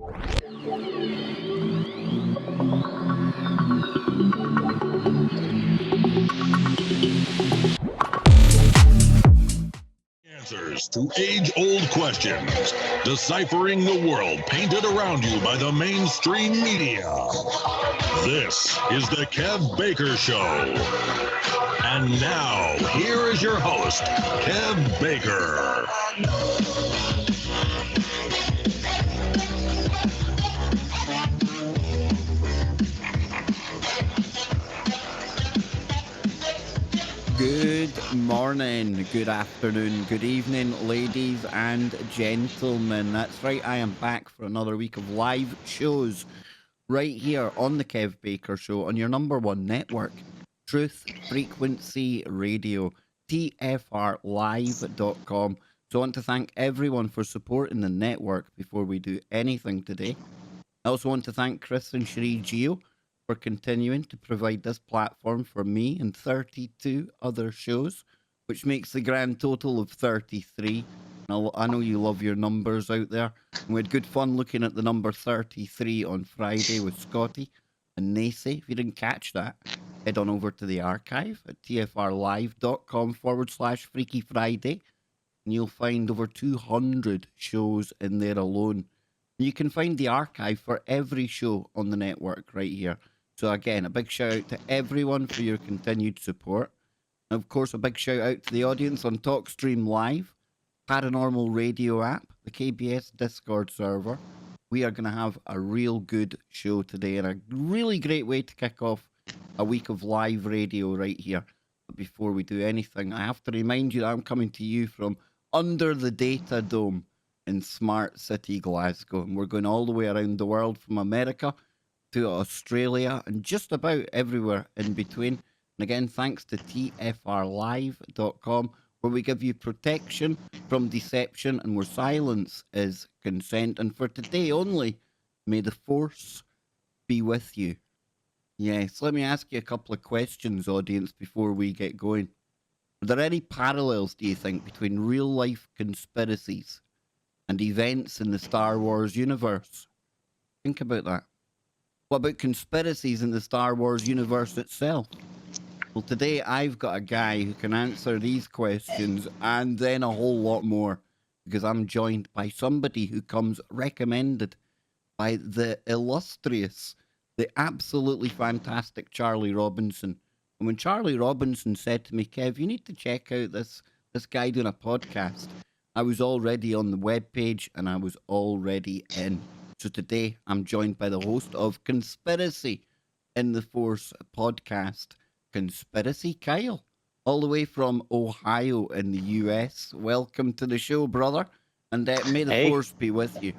Answers to age-old questions, deciphering the world painted around you by the mainstream media. This is the Kev Baker Show. And now, here is your host, Kev Baker. Good morning, good afternoon, good evening, ladies and gentlemen. That's right, I am back for another week of live shows right here on the Kev Baker Show on your number one network, Truth Frequency Radio, tfrlive.com. So I want to thank everyone for supporting the network before we do anything today. I also want to thank Chris and Cherie Geo for continuing to provide this platform for me and 32 other shows, which makes the grand total of 33. I know you love your numbers out there. And we had good fun looking at the number 33 on Friday with Scotty and Nacy. If you didn't catch that, head on over to the archive at tfrlive.com/Freaky Friday, and you'll find over 200 shows in there alone. And you can find the archive for every show on the network right here. So again, a big shout out to everyone for your continued support. And of course, a big shout out to the audience on TalkStream Live, Paranormal Radio app, the KBS Discord server. We are going to have a real good show today and a really great way to kick off a week of live radio right here. But before we do anything, I have to remind you that I'm coming to you from under the Data Dome in Smart City, Glasgow. And we're going all the way around the world from America to Australia and just about everywhere in between. And again, thanks to tfrlive.com, where we give you protection from deception and where silence is consent. And for today only, may the Force be with you. Yes, let me ask you a couple of questions, audience, before we get going. Are there any parallels, do you think, between real-life conspiracies and events in the Star Wars universe? Think about that. What about conspiracies in the Star Wars universe itself? Well, today I've got a guy who can answer these questions and then a whole lot more, because I'm joined by somebody who comes recommended by the illustrious, the absolutely fantastic Charlie Robinson. And when Charlie Robinson said to me, Kev, you need to check out this guy doing a podcast, I was already on the webpage and I was already in. So today, I'm joined by the host of Conspiracy in the Force podcast, Conspiracy Kyle, all the way from Ohio in the US. Welcome to the show, brother, and may the Force be with you.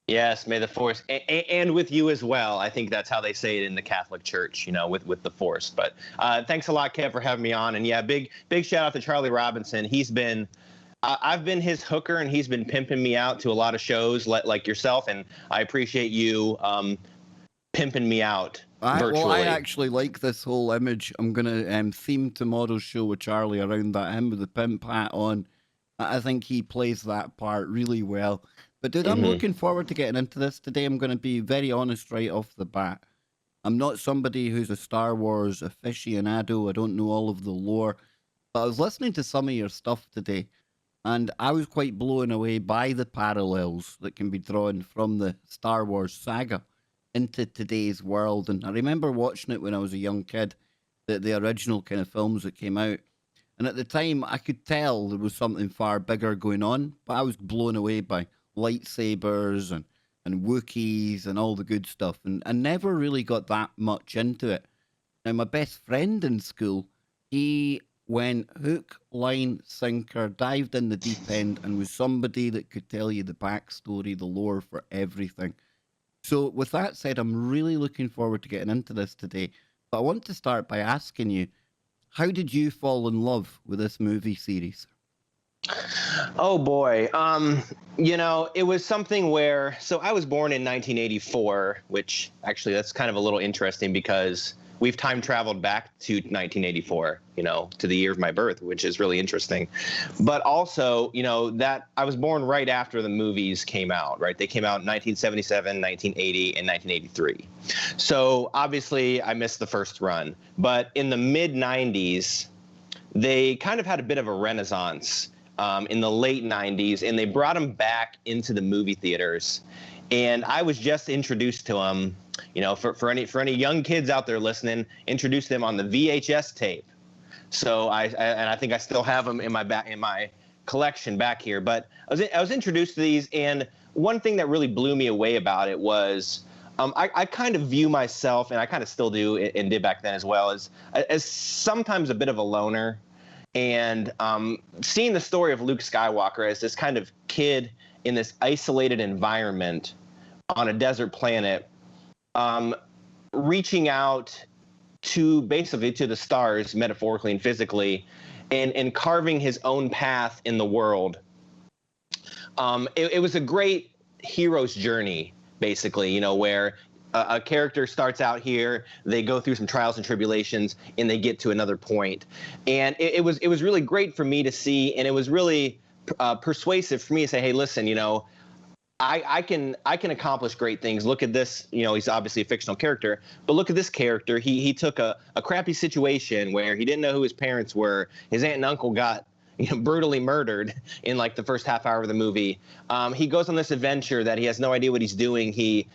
Yes, may the Force, and with you as well. I think that's how they say it in the Catholic Church, with the Force. But thanks a lot, Kev, for having me on. And yeah, big shout out to Charlie Robinson. I've been his hooker, and he's been pimping me out to a lot of shows like yourself, and I appreciate you pimping me out virtually. Well, I actually like this whole image. I'm going to theme tomorrow's show with Charlie around that, him with the pimp hat on. I think he plays that part really well. But dude, I'm looking forward to getting into this today. I'm going to be very honest right off the bat. I'm not somebody who's a Star Wars aficionado. I don't know all of the lore. But I was listening to some of your stuff today, and I was quite blown away by the parallels that can be drawn from the Star Wars saga into today's world. And I remember watching it when I was a young kid, the original kind of films that came out. And at the time, I could tell there was something far bigger going on, but I was blown away by lightsabers and Wookiees and all the good stuff. And I never really got that much into it. Now, my best friend in school, he went hook, line, sinker, dived in the deep end, and was somebody that could tell you the backstory, the lore for everything. So with that said, I'm really looking forward to getting into this today. But I want to start by asking you, how did you fall in love with this movie series? Oh boy. It was something where, so I was born in 1984, which actually that's kind of a little interesting because we've time traveled back to 1984, to the year of my birth, which is really interesting. But also, that I was born right after the movies came out, right? They came out in 1977, 1980, and 1983. So obviously I missed the first run. But in the mid 90s, they kind of had a bit of a renaissance in the late 90s, and they brought them back into the movie theaters. And I was just introduced to them, for any young kids out there listening, introduced them on the VHS tape. So I think I still have them in my collection back here. But I was introduced to these, and one thing that really blew me away about it was I kind of view myself, and I kind of still do, and did back then as well, as sometimes a bit of a loner. And seeing the story of Luke Skywalker as this kind of kid in this isolated environment on a desert planet, reaching out to the stars, metaphorically and physically, and carving his own path in the world. It was a great hero's journey, basically, where a character starts out here, they go through some trials and tribulations, and they get to another point. And it was really great for me to see, and it was really persuasive for me to say, hey, listen, I can accomplish great things. Look at this, he's obviously a fictional character, but look at this character. He took a crappy situation where he didn't know who his parents were. His aunt and uncle got brutally murdered in like the first half hour of the movie. He goes on this adventure that he has no idea what he's doing. He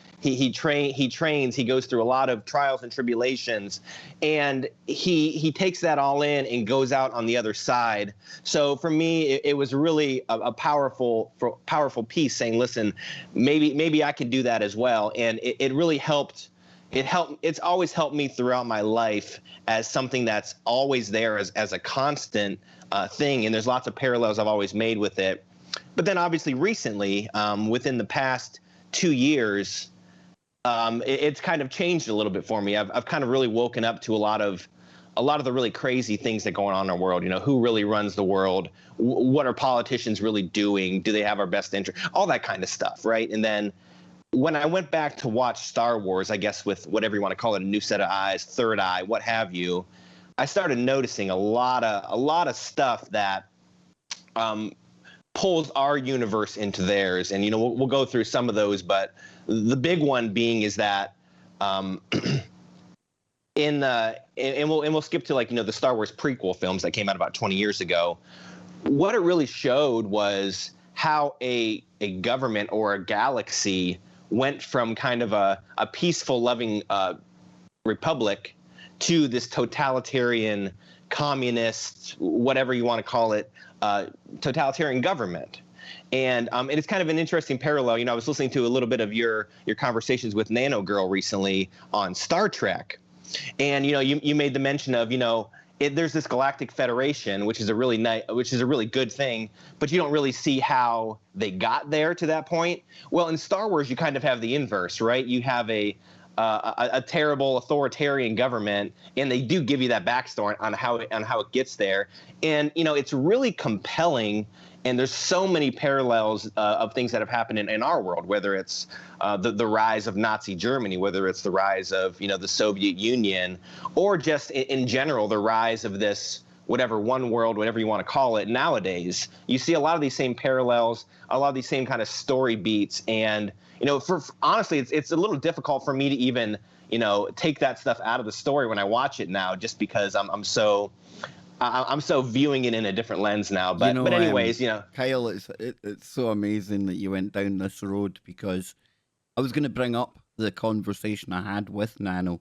trains. He goes through a lot of trials and tribulations, and he takes that all in and goes out on the other side. So for me, it was really a powerful piece saying, listen, maybe I can do that as well. And it really helped. It's always helped me throughout my life as something that's always there as a constant thing. And there's lots of parallels I've always made with it. But then obviously recently, within the past 2 years, it's kind of changed a little bit for me. I've kind of really woken up to a lot of the really crazy things that go on in our world. Who really runs the world? What are politicians really doing? Do they have our best interest? All that kind of stuff, right? And then when I went back to watch Star Wars, I guess with whatever you want to call it, a new set of eyes, third eye, what have you, I started noticing a lot of stuff that pulls our universe into theirs. And we'll go through some of those, but the big one being is that and we'll skip to the Star Wars prequel films that came out about 20 years ago. What it really showed was how a government or a galaxy went from kind of a peaceful, loving republic to this totalitarian, communist, whatever you want to call it, totalitarian government. And it's kind of an interesting parallel. I was listening to a little bit of your conversations with Nano Girl recently on Star Trek. And, you made the mention of, there's this Galactic Federation, which is a really good thing, but you don't really see how they got there to that point. Well, in Star Wars, you kind of have the inverse, right? You have a terrible authoritarian government, and they do give you that backstory on how it gets there. And it's really compelling. And there's so many parallels of things that have happened in our world, whether it's the rise of Nazi Germany, whether it's the rise of the Soviet Union, or just in general the rise of this one world, whatever you want to call it. Nowadays, you see a lot of these same parallels, a lot of these same kind of story beats, and honestly, it's a little difficult for me to even take that stuff out of the story when I watch it now, just because I'm so viewing it in a different lens now. But anyways, Kyle, it's so amazing that you went down this road, because I was going to bring up the conversation I had with Nano,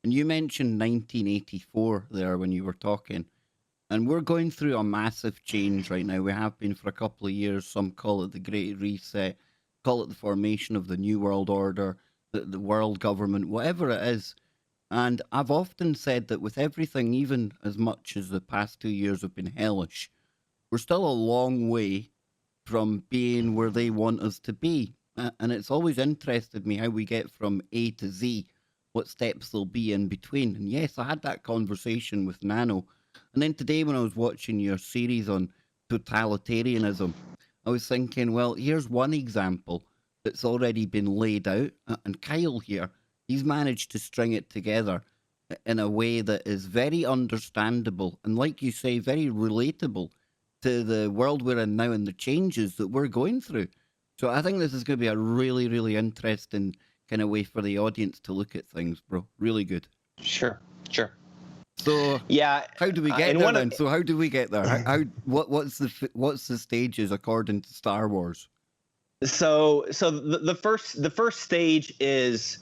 and you mentioned 1984 there when you were talking, and we're going through a massive change right now. We have been for a couple of years. Some call it the Great Reset, call it the formation of the New World Order, the world government, whatever it is. And I've often said that with everything, even as much as the past 2 years have been hellish, we're still a long way from being where they want us to be. And it's always interested me how we get from A to Z, what steps there'll be in between. And yes, I had that conversation with Nano. And then today when I was watching your series on totalitarianism, I was thinking, well, here's one example that's already been laid out. And Kyle here, he's managed to string it together in a way that is very understandable and, like you say, very relatable to the world we're in now and the changes that we're going through. So I think this is going to be a really, really interesting kind of way for the audience to look at things, bro. Really good. Sure. So Yeah. how do we get there then? So how do we get there? What's the stages according to Star Wars? So the first stage is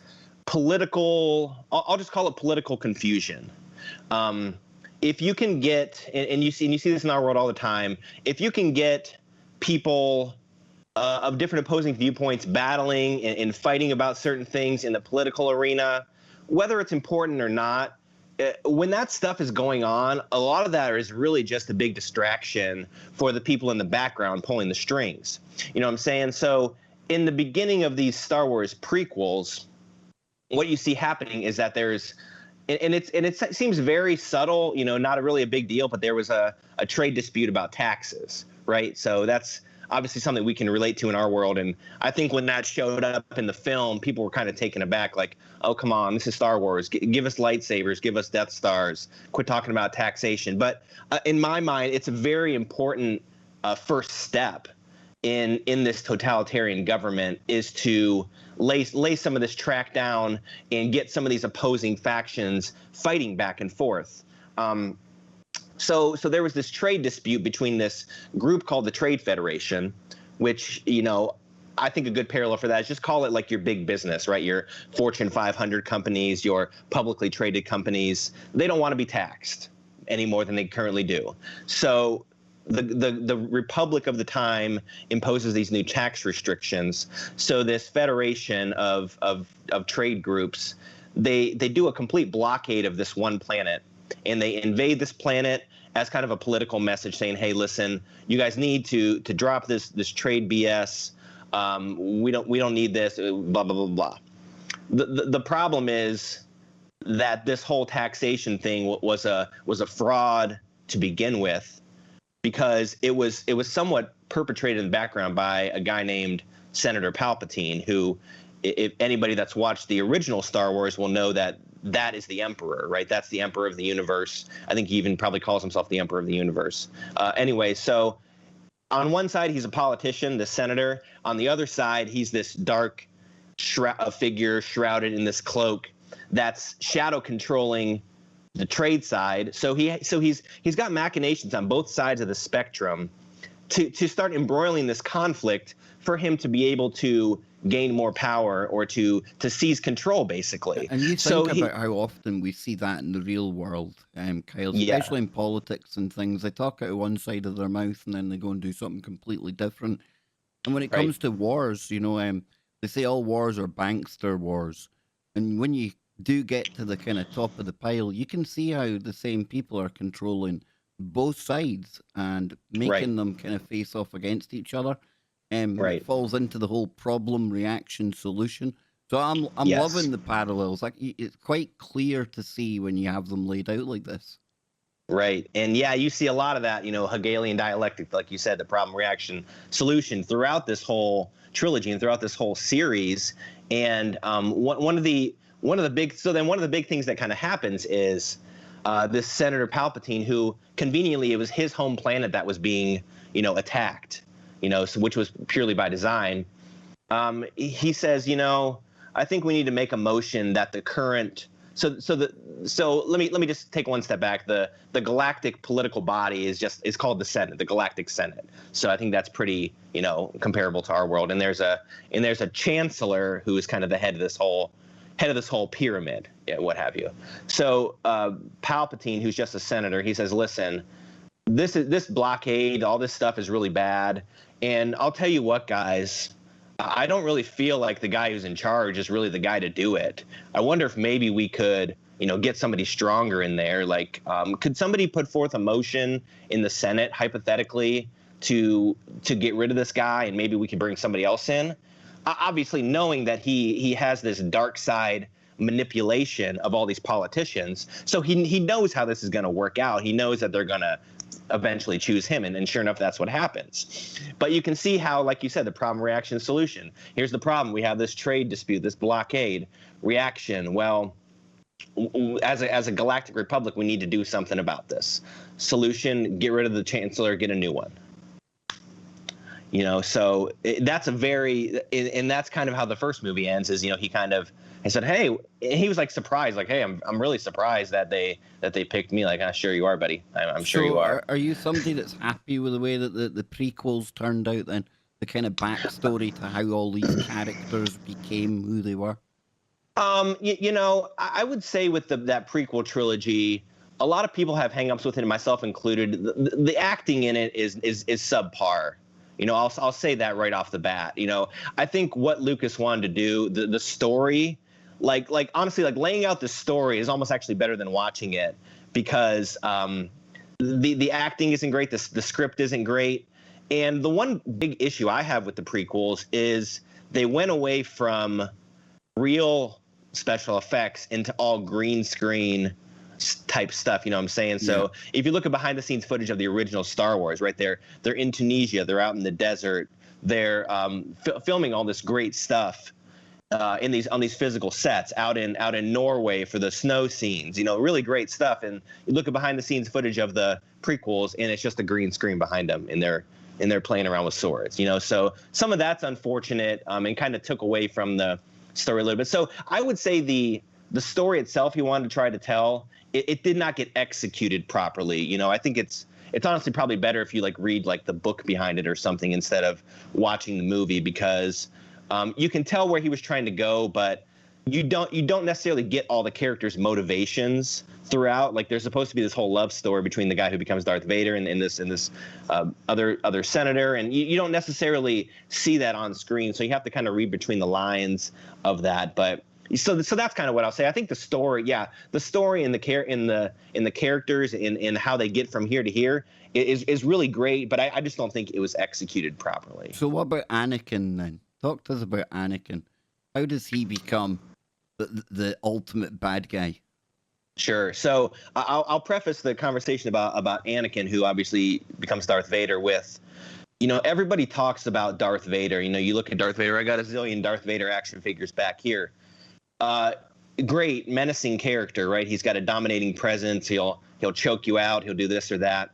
political. I'll just call it political confusion. If you can get, and you see this in our world all the time, if you can get people of different opposing viewpoints battling and fighting about certain things in the political arena, whether it's important or not, when that stuff is going on, a lot of that is really just a big distraction for the people in the background pulling the strings. You know what I'm saying? So in the beginning of these Star Wars prequels, what you see happening is that there's, and it seems very subtle, you know, not really a big deal, but there was a trade dispute about taxes, right? So that's obviously something we can relate to in our world. And I think when that showed up in the film, people were kind of taken aback, like, oh, come on, this is Star Wars. Give us lightsabers, give us Death Stars, quit talking about taxation. But in my mind, it's a very important first step in this totalitarian government is to lay some of this track down and get some of these opposing factions fighting back and forth. So there was this trade dispute between this group called the Trade Federation, which, you know, I think a good parallel for that is just call it like your big business, right? Your Fortune 500 companies, your publicly traded companies. They don't want to be taxed any more than they currently do. So the Republic of the time imposes these new tax restrictions. So this federation of trade groups, they do a complete blockade of this one planet, and they invade this planet as kind of a political message saying, hey, listen, you guys need to drop this trade BS. We don't need this, blah, blah, blah, blah. The problem is that this whole taxation thing was a fraud to begin with, because it was somewhat perpetrated in the background by a guy named Senator Palpatine, who, if anybody that's watched the original Star Wars will know that is the Emperor, right? That's the Emperor of the universe. I think he even probably calls himself the Emperor of the universe. Anyway, so on one side, he's a politician, the senator. On the other side, he's this dark figure shrouded in this cloak that's shadow controlling the trade side. So he's got machinations on both sides of the spectrum to start embroiling this conflict for him to be able to gain more power or to seize control, basically. And you think about how often we see that in the real world, Kyle, especially in politics and things. They talk out of one side of their mouth and then they go and do something completely different. And when it comes to wars, you know, they say all wars are bankster wars. And when you do get to the kind of top of the pile, you can see how the same people are controlling both sides and making them kind of face off against each other. It falls into the whole problem, reaction, solution. So I'm loving the parallels. Like, it's quite clear to see when you have them laid out like this. Right. And yeah, you see a lot of that, you know, Hegelian dialectic, like you said, the problem, reaction, solution throughout this whole trilogy and throughout this whole series. And one of the big things that kind of happens is this Senator Palpatine, who conveniently, it was his home planet that was being, you know, attacked, you know, so, which was purely by design. He says, you know, I think we need to make a motion that the current so let me just take one step back. The galactic political body is called the Senate, the Galactic Senate. So I think that's pretty, you know, comparable to our world. And there's a chancellor who is kind of the head of this whole pyramid, what have you. So Palpatine, who's just a senator, he says, listen, this blockade, all this stuff is really bad. And I'll tell you what, guys, I don't really feel like the guy who's in charge is really the guy to do it. I wonder if maybe we could, you know, get somebody stronger in there. Like, could somebody put forth a motion in the Senate, hypothetically, to get rid of this guy, and maybe we could bring somebody else in? Obviously, knowing that he has this dark side manipulation of all these politicians, so he knows how this is going to work out. He knows that they're going to eventually choose him, and sure enough, that's what happens. But you can see how, like you said, the problem, reaction, solution. Here's the problem: we have this trade dispute, this blockade. Reaction: well, as a galactic republic, we need to do something about this. Solution: get rid of the Chancellor, get a new one. So that's and that's kind of how the first movie ends. Is he said, hey, and he was like surprised, like, hey, I'm really surprised that they picked me. Like, sure you are, buddy. I'm sure you are. Are you somebody that's happy with the way that the prequels turned out? Then the kind of backstory to how all these characters became who they were. I would say with that prequel trilogy, a lot of people have hangups with it, myself included. The acting in it is subpar. I'll say that right off the bat. I think what Lucas wanted to do, the story, like honestly, like laying out the story is almost actually better than watching it, because the acting isn't great, the script isn't great, and the one big issue I have with the prequels is they went away from real special effects into all green screen type stuff, you know what I'm saying? So if you look at behind the scenes footage of the original Star Wars, right there, they're in Tunisia, they're out in the desert, they're filming all this great stuff on these physical sets out in Norway for the snow scenes, really great stuff. And you look at behind the scenes footage of the prequels, and it's just a green screen behind them, and they're playing around with swords, so some of that's unfortunate, and kind of took away from the story a little bit. So I would say the story itself he wanted to try to tell, it did not get executed properly. I think it's honestly probably better if you read the book behind it or something instead of watching the movie, because you can tell where he was trying to go, but you don't necessarily get all the characters' motivations throughout. Like, there's supposed to be this whole love story between the guy who becomes Darth Vader and this other senator, and you don't necessarily see that on screen, so you have to kind of read between the lines of that. But so that's kind of what I'll say. I think the story and the characters and how they get from here to here is really great, but I just don't think it was executed properly. So what about Anakin then? Talk to us about Anakin. How does he become the ultimate bad guy? Sure. So I'll preface the conversation about Anakin, who obviously becomes Darth Vader, with, everybody talks about Darth Vader. You look at Darth Vader. I got a zillion Darth Vader action figures back here. Great, menacing character, right? He's got a dominating presence. He'll choke you out. He'll do this or that.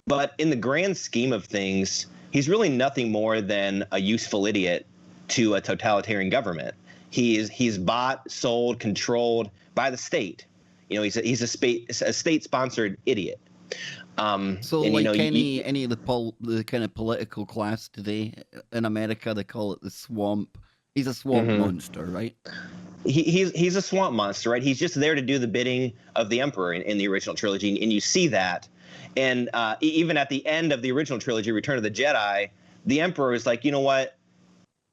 But in the grand scheme of things, he's really nothing more than a useful idiot to a totalitarian government. He's bought, sold, controlled by the state. He's a state-sponsored idiot. So, and, any of the kind of political class today in America, they call it the swamp. He's a swamp monster, right? He's a swamp monster, right? He's just there to do the bidding of the Emperor in the original trilogy, and you see that. And even at the end of the original trilogy, Return of the Jedi, the Emperor is like, you know what,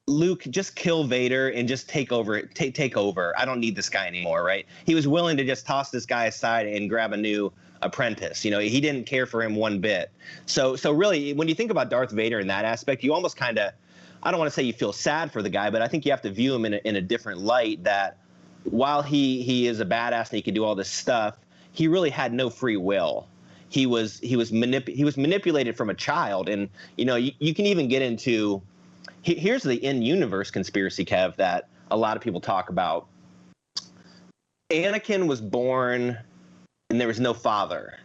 Luke, just kill Vader and just take over. Take over. I don't need this guy anymore, right? He was willing to just toss this guy aside and grab a new apprentice. He didn't care for him one bit. So really, when you think about Darth Vader in that aspect, you almost kind of, I don't want to say you feel sad for the guy, but I think you have to view him in a different light, that while he is a badass and he can do all this stuff, he really had no free will. He was manipulated from a child. And, you can even get into, here's the in-universe conspiracy, Kev, that a lot of people talk about. Anakin was born and there was no father.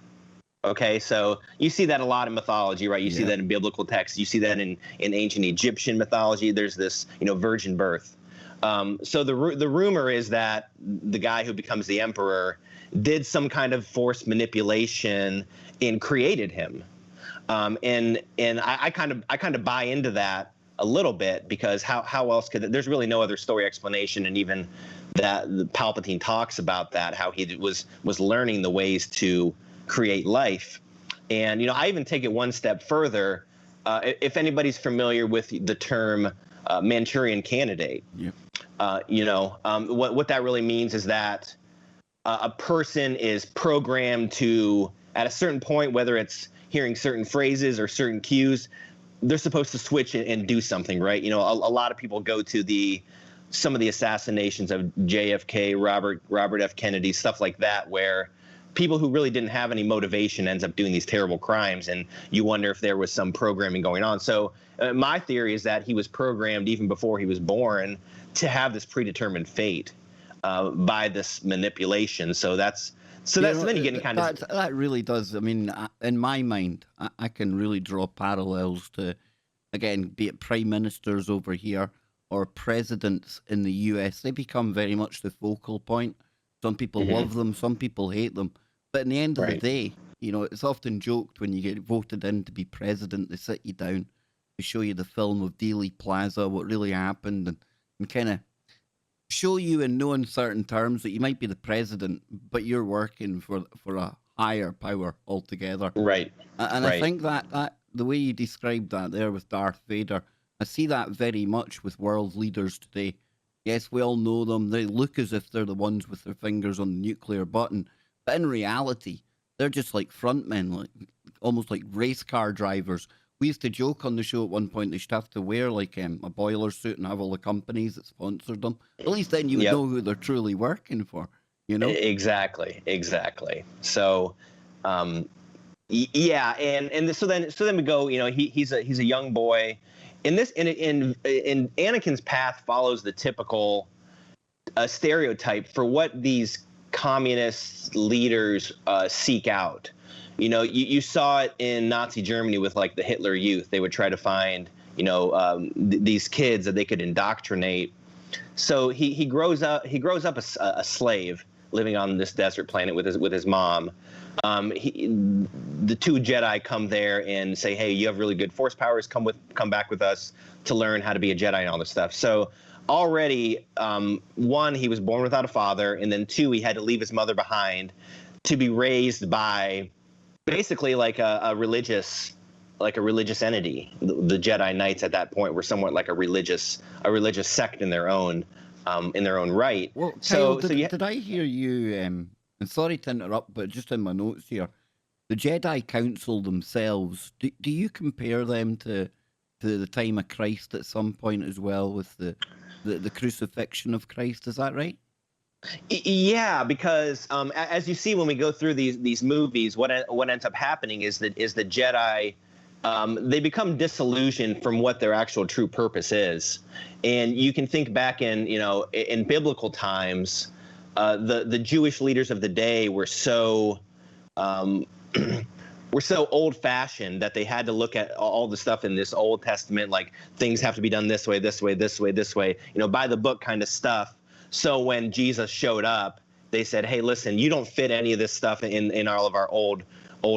Okay, so you see that a lot in mythology, right? You see that in biblical texts. You see that in ancient Egyptian mythology. There's this, virgin birth. So the rumor is that the guy who becomes the Emperor did some kind of forced manipulation and created him. And I kind of buy into that a little bit, because how else could there's really no other story explanation, and even that Palpatine talks about that, how he was learning the ways to create life. And I even take it one step further. If anybody's familiar with the term Manchurian Candidate, what that really means is that a person is programmed to, at a certain point, whether it's hearing certain phrases or certain cues, they're supposed to switch and do something, right? A lot of people go to some of the assassinations of JFK, Robert F. Kennedy, stuff like that, where people who really didn't have any motivation ends up doing these terrible crimes, and you wonder if there was some programming going on. So my theory is that he was programmed even before he was born to have this predetermined fate. by this manipulation. So that's so You that's know, then you get kind of that really does. I mean, in my mind, I can really draw parallels to, again, be it prime ministers over here or presidents in the US. They become very much the focal point. Some people love them, some people hate them. But in the end of the Right. day, you know, it's often joked when you get voted in to be president, they sit you down to show you the film of Dealey Plaza, what really happened, and kind of show you in no uncertain terms that you might be the president, but you're working for a higher power altogether. right. And Right. I think that the way you described that there with Darth Vader, I see that very much with world leaders today. Yes, we all know them. They look as if they're the ones with their fingers on the nuclear button, but in reality, they're just like frontmen, like almost like race car drivers. We used to joke on the show at one point they should have to wear like a boiler suit and have all the companies that sponsored them. At least then you would Yep. know who they're truly working for, you know? Exactly. So, yeah, and so then we go. You know, he's a young boy. In Anakin's path follows the typical stereotype for what these communist leaders seek out. You know, you saw it in Nazi Germany with like the Hitler Youth. They would try to find, you know, these kids that they could indoctrinate. So he grows up a slave living on this desert planet with his mom. The two Jedi come there and say, "Hey, you have really good force powers. Come back with us to learn how to be a Jedi and all this stuff." So already, one, he was born without a father, and then two, he had to leave his mother behind to be raised by basically like a religious entity. The Jedi Knights at that point were somewhat like a religious sect in their own right. Well, Kyle, So did I hear you, and sorry to interrupt, but just in my notes here, the Jedi Council themselves, do you compare them to the time of Christ at some point as well with the crucifixion of Christ? Is that right? Yeah, because as you see when we go through these movies, what ends up happening is that the Jedi they become disillusioned from what their actual true purpose is, and you can think back in biblical times, the Jewish leaders of the day were so old-fashioned that they had to look at all the stuff in this Old Testament, like things have to be done this way, this way, this way, this way, by the book kind of stuff. So when Jesus showed up, they said, "Hey, listen, you don't fit any of this stuff in all of our old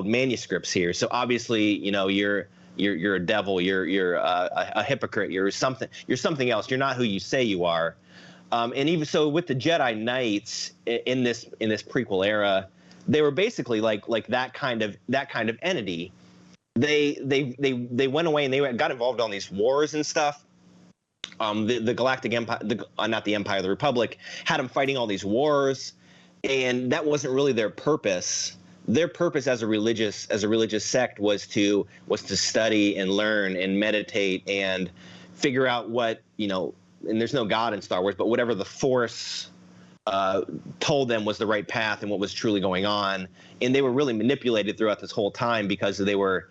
manuscripts here. So obviously, you're a devil. You're a hypocrite. You're something else. You're not who you say you are." And even so, with the Jedi Knights in this prequel era, they were basically like that kind of entity. They went away and they got involved on these wars and stuff. The Galactic Empire, not the Empire, the Republic, had them fighting all these wars, and that wasn't really their purpose. Their purpose as a religious sect was to study and learn and meditate and figure out what, and there's no God in Star Wars, but whatever the Force told them was the right path and what was truly going on. And they were really manipulated throughout this whole time because they were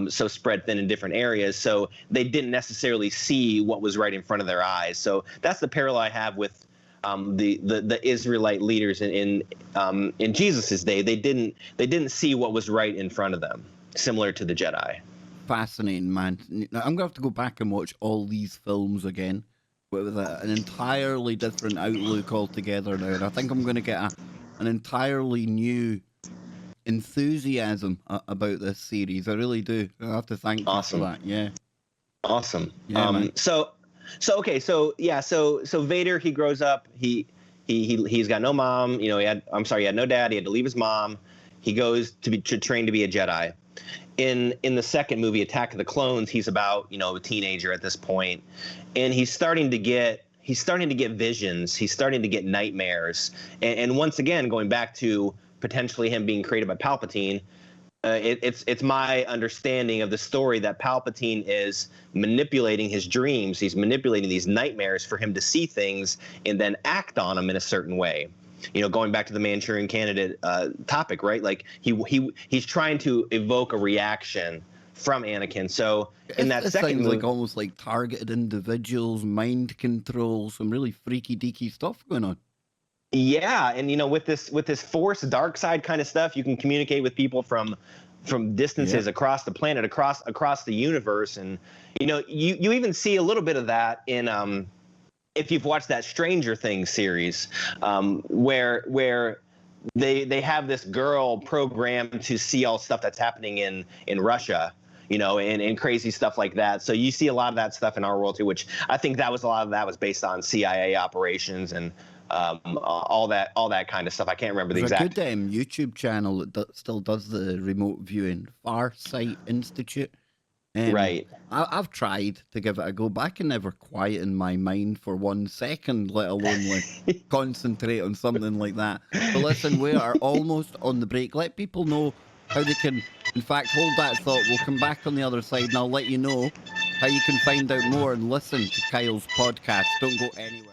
so spread thin in different areas. So they didn't necessarily see what was right in front of their eyes. So that's the parallel I have with the Israelite leaders in Jesus's day. They didn't see what was right in front of them, similar to the Jedi. Fascinating, man. Now, I'm gonna have to go back and watch all these films again with an entirely different outlook altogether now. And I think I'm gonna get an entirely new enthusiasm about this series. I really do. I have to thank you for that. Yeah. Awesome. Yeah, man. So Vader, he grows up. He's got no mom. He had no dad. He had to leave his mom. He goes to train to be a Jedi. In the second movie, Attack of the Clones, he's about a teenager at this point, and he's starting to get visions. He's starting to get nightmares. And once again, going back to potentially him being created by Palpatine, it's my understanding of the story that Palpatine is manipulating his dreams. He's manipulating these nightmares for him to see things and then act on them in a certain way. Going back to the Manchurian Candidate topic, right? Like he's trying to evoke a reaction from Anakin. So in that second movie, like almost like targeted individuals, mind control, some really freaky deaky stuff going on. Yeah, and with this Force dark side kind of stuff, you can communicate with people from distances across the planet, across the universe, and you even see a little bit of that in if you've watched that Stranger Things series, where they have this girl programmed to see all stuff that's happening in Russia, and crazy stuff like that. So you see a lot of that stuff in our world too, which I think a lot of that was based on CIA operations and all that kind of stuff. I can't remember the exact. There's a good YouTube channel that still does the remote viewing, Farsight Institute. Right. I've tried to give it a go, but I can never quieten my mind for 1 second, let alone like concentrate on something like that. But listen, we are almost on the break. Let people know how they can, in fact, hold that thought. We'll come back on the other side and I'll let you know how you can find out more and listen to Kyle's podcast. Don't go anywhere.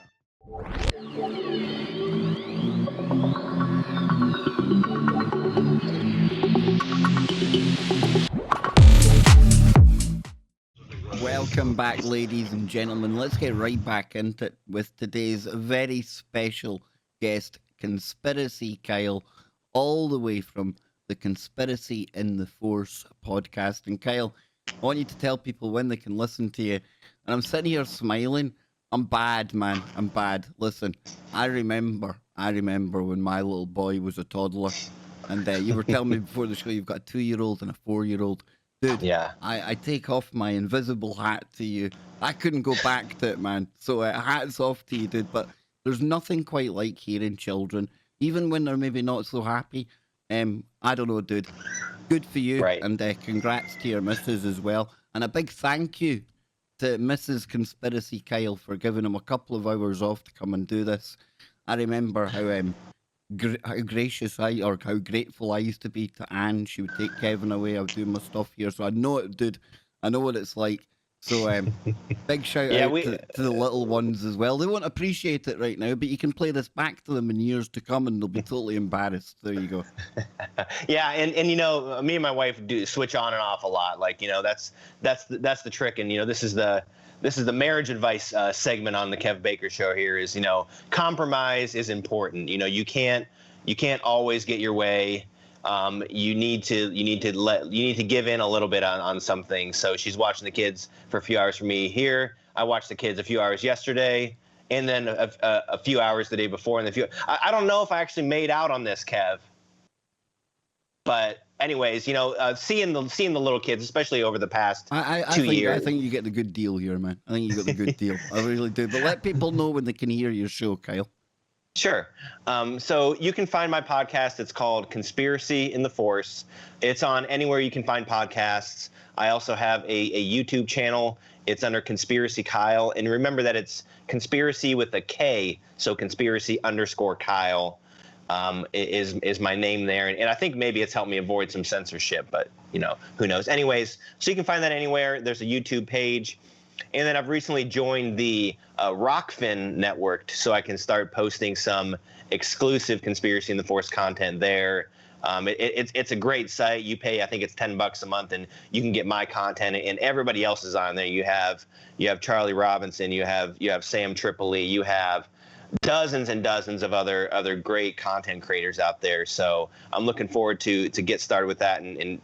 Welcome back, ladies and gentlemen. Let's get right back into it with today's very special guest, Conspiracy Kyle, all the way from the Conspiracy in the Force podcast. And Kyle, I want you to tell people when they can listen to you. And I'm sitting here smiling. I'm bad, man. I'm bad. Listen, I remember when my little boy was a toddler, and you were telling me before the show you've got a 2-year-old and a 4-year-old. Dude, yeah. I take off my invisible hat to you. I couldn't go back to it, man. So hats off to you, dude. But there's nothing quite like hearing children, even when they're maybe not so happy. I don't know, dude. Good for you. Right. And congrats to your missus as well. And a big thank you to Mrs. Conspiracy Kyle for giving him a couple of hours off to come and do this. I remember how gracious how grateful I used to be to Anne. She would take Kevin away. I would do my stuff here, so I know it, dude. I know what it's like. So big shout out to the little ones as well. They won't appreciate it right now, but you can play this back to them in years to come, and they'll be totally embarrassed. There you go. Yeah, and me and my wife do switch on and off a lot. Like that's the trick, and this is the marriage advice segment on the Kev Baker Show. Here is compromise is important. You can't always get your way. You need to give in a little bit on some things. So she's watching the kids for a few hours for me here. I watched the kids a few hours yesterday, and then a few hours the day before, and I don't know if I actually made out on this, Kev. But anyways, seeing the little kids, especially over the past 2 years. I think you get the good deal here, man. I think you got the good deal. I really do. But let people know when they can hear your show, Kyle. Sure. So you can find my podcast. It's called Conspiracy in the Force. It's on anywhere you can find podcasts. I also have a YouTube channel. It's under Conspiracy Kyle. And remember that it's Conspiracy with a K. So Conspiracy_Kyle is my name there. And I think maybe it's helped me avoid some censorship, but who knows? Anyways, so you can find that anywhere. There's a YouTube page. And then I've recently joined the Rockfin network, so I can start posting some exclusive Conspiracy in the Force content there. It's a great site. You pay, I think it's $10 a month, and you can get my content, and everybody else is on there. You have Charlie Robinson, you have Sam Tripoli, you have dozens and dozens of other great content creators out there. So I'm looking forward to get started with that and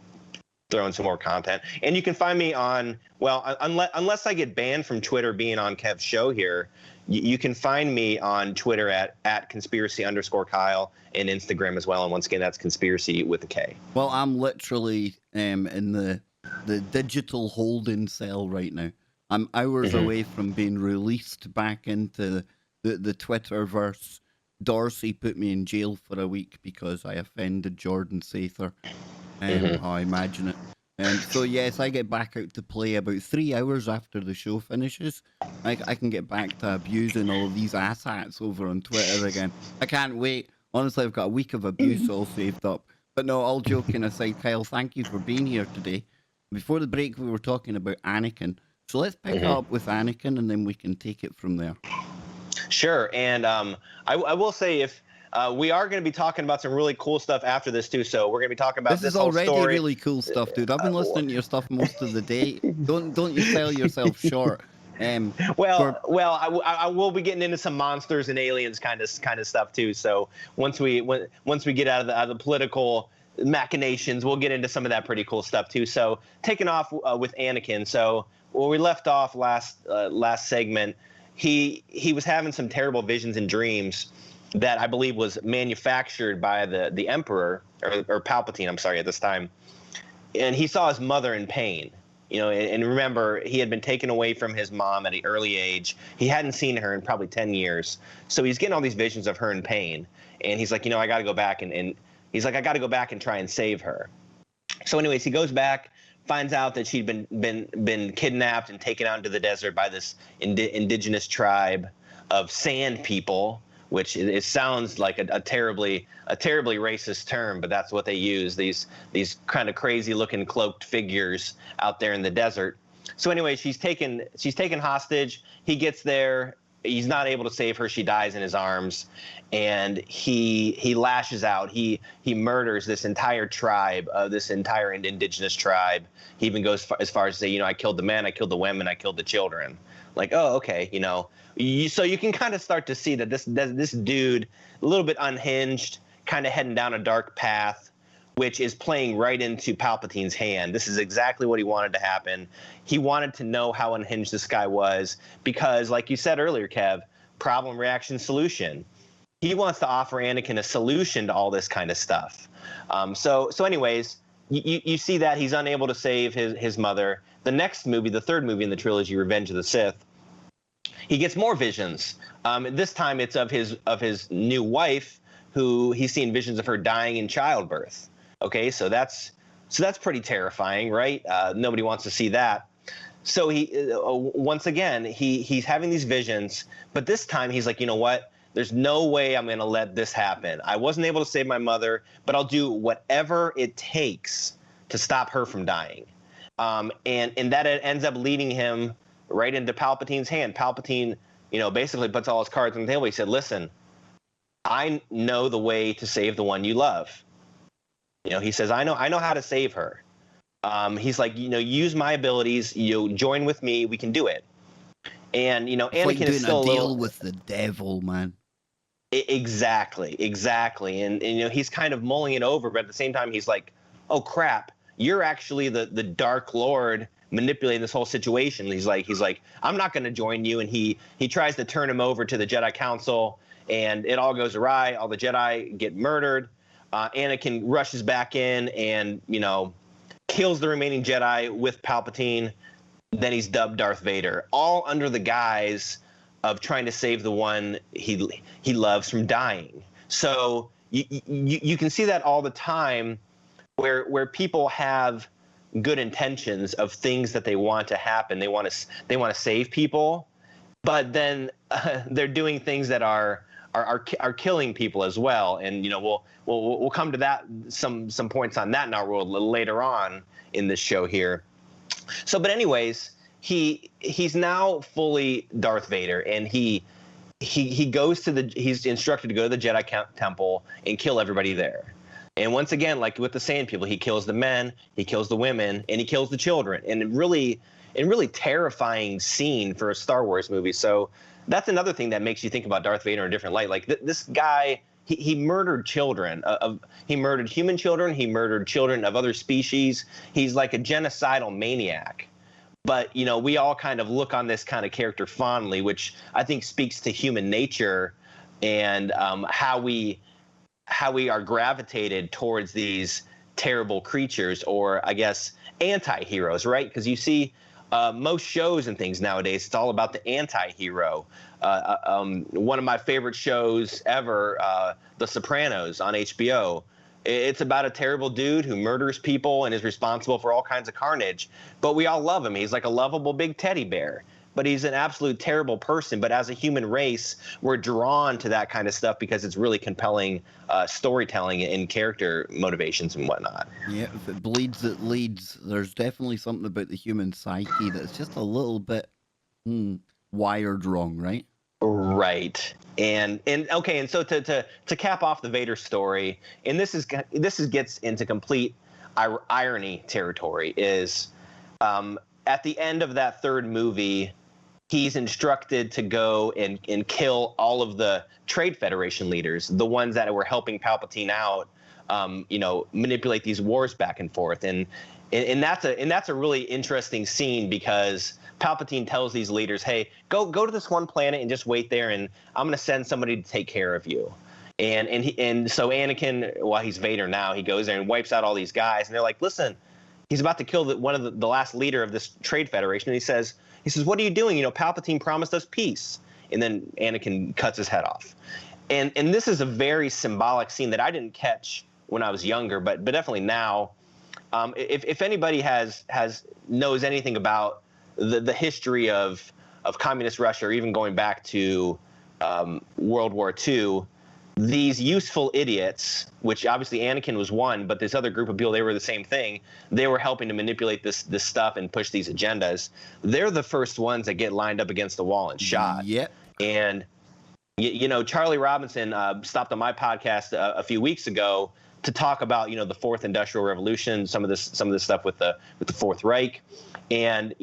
throwing some more content. And you can find me on, unless I get banned from Twitter being on Kev's show here, you can find me on Twitter at Conspiracy_Kyle and Instagram as well. And once again, that's Conspiracy with a K. Well, I'm literally in the digital holding cell right now. I'm hours away from being released back into the Twitterverse. Dorsey put me in jail for a week because I offended Jordan Sather. I imagine it. So yes, I get back out to play about 3 hours after the show finishes. I can get back to abusing all of these asshats over on Twitter again. I can't wait. Honestly, I've got a week of abuse all saved up. But no, all joking aside, Kyle, thank you for being here today. Before the break, we were talking about Anakin. So let's pick up with Anakin, and then we can take it from there. Sure. And I will say, if we are going to be talking about some really cool stuff after this too. So we're going to be talking about this whole already story. Really cool stuff, dude. I've been listening to your stuff most of the day. Don't you sell yourself short. For- I will be getting into some monsters and aliens kind of stuff too. So once we get out of the political machinations, we'll get into some of that pretty cool stuff too. So taking off with Anakin. So where we left off last segment, he was having some terrible visions and dreams that I believe was manufactured by the Emperor or Palpatine. I'm sorry, at this time, and he saw his mother in pain. You know, and remember, he had been taken away from his mom at an early age. He hadn't seen her in probably 10 years. So he's getting all these visions of her in pain. And he's like, you know, I got to go back and he's like, I got to go back and try and save her. So anyways, he goes back, finds out that she'd been kidnapped and taken out into the desert by this indigenous tribe of sand people, which it sounds like a terribly racist term, but that's what they use, these kind of crazy looking cloaked figures out there in the desert. So anyway, she's taken hostage. He gets there. He's not able to save her. She dies in his arms, and he lashes out. He murders this entire tribe, this entire indigenous tribe. He even goes as far as to say, you know, I killed the men, I killed the women, I killed the children. Like, oh, okay, you know. So you can kind of start to see that this dude, a little bit unhinged, kind of heading down a dark path, which is playing right into Palpatine's hand. This is exactly what he wanted to happen. He wanted to know how unhinged this guy was because, like you said earlier, Kev, problem, reaction, solution. He wants to offer Anakin a solution to all this kind of stuff. So anyways, you see that he's unable to save his mother. The next movie, the third movie in the trilogy, Revenge of the Sith, he gets more visions. This time it's of his new wife, who he's seen visions of her dying in childbirth. Okay, so that's pretty terrifying, right? Nobody wants to see that. So he once again he's having these visions, but this time he's like, you know what? There's no way I'm going to let this happen. I wasn't able to save my mother, but I'll do whatever it takes to stop her from dying. And that ends up leading him right into Palpatine's hand. Palpatine, you know, basically puts all his cards on the table. He said, listen, I know the way to save the one you love. You know, he says, I know how to save her. He's like, you know, use my abilities, you join with me, we can do it. And, you know, it's Anakin like doing is still a deal a little with the devil, man. Exactly. And you know, he's kind of mulling it over, but at the same time he's like, oh crap, you're actually the Dark Lord manipulating this whole situation. He's like, I'm not going to join you. And he tries to turn him over to the Jedi Council, and it all goes awry. All the Jedi get murdered. Anakin rushes back in and, you know, kills the remaining Jedi with Palpatine. Then he's dubbed Darth Vader, all under the guise of trying to save the one he loves from dying. So you can see that all the time where people have good intentions of things that they want to happen. They want to save people, but then they're doing things that are killing people as well. And you know, we'll come to that some points on that in our world later on in this show here. So, but anyways, he's now fully Darth Vader, and he goes to he's instructed to go to the Jedi Temple and kill everybody there. And once again, like with the Sand People, he kills the men, he kills the women, and he kills the children. And a really terrifying scene for a Star Wars movie. So that's another thing that makes you think about Darth Vader in a different light. Like this guy, he murdered children. He murdered human children. He murdered children of other species. He's like a genocidal maniac. But, you know, we all kind of look on this kind of character fondly, which I think speaks to human nature and how we are gravitated towards these terrible creatures, or I guess anti-heroes, right? Because you see most shows and things nowadays, it's all about the anti-hero. One of my favorite shows ever, The Sopranos on HBO. It's about a terrible dude who murders people and is responsible for all kinds of carnage. But we all love him. He's like a lovable big teddy bear. But he's an absolute terrible person. But as a human race, we're drawn to that kind of stuff because it's really compelling storytelling and character motivations and whatnot. Yeah, if it bleeds, it leads. There's definitely something about the human psyche that's just a little bit wired wrong, right? Right. And okay, and so to cap off the Vader story, and this gets into complete irony territory, is at the end of that third movie, he's instructed to go and kill all of the Trade Federation leaders, the ones that were helping Palpatine out, manipulate these wars back and forth. And that's a really interesting scene, because Palpatine tells these leaders, hey, go to this one planet and just wait there, and I'm going to send somebody to take care of you. And so Anakin, well, he's Vader now, he goes there and wipes out all these guys, and they're like, listen, he's about to kill one of the last leader of this Trade Federation, and he says, what are you doing? Palpatine promised us peace. And then Anakin cuts his head off. And this is a very symbolic scene that I didn't catch when I was younger, but definitely now. If anybody knows anything about the history of communist Russia, or even going back to World War II, these useful idiots, which obviously Anakin was one, but this other group of people, they were the same thing. They were helping to manipulate this stuff and push these agendas. They're the first ones that get lined up against the wall and shot. Yep. And Charlie Robinson stopped on my podcast a few weeks ago to talk about the Fourth Industrial Revolution, some of this stuff with the Fourth Reich. And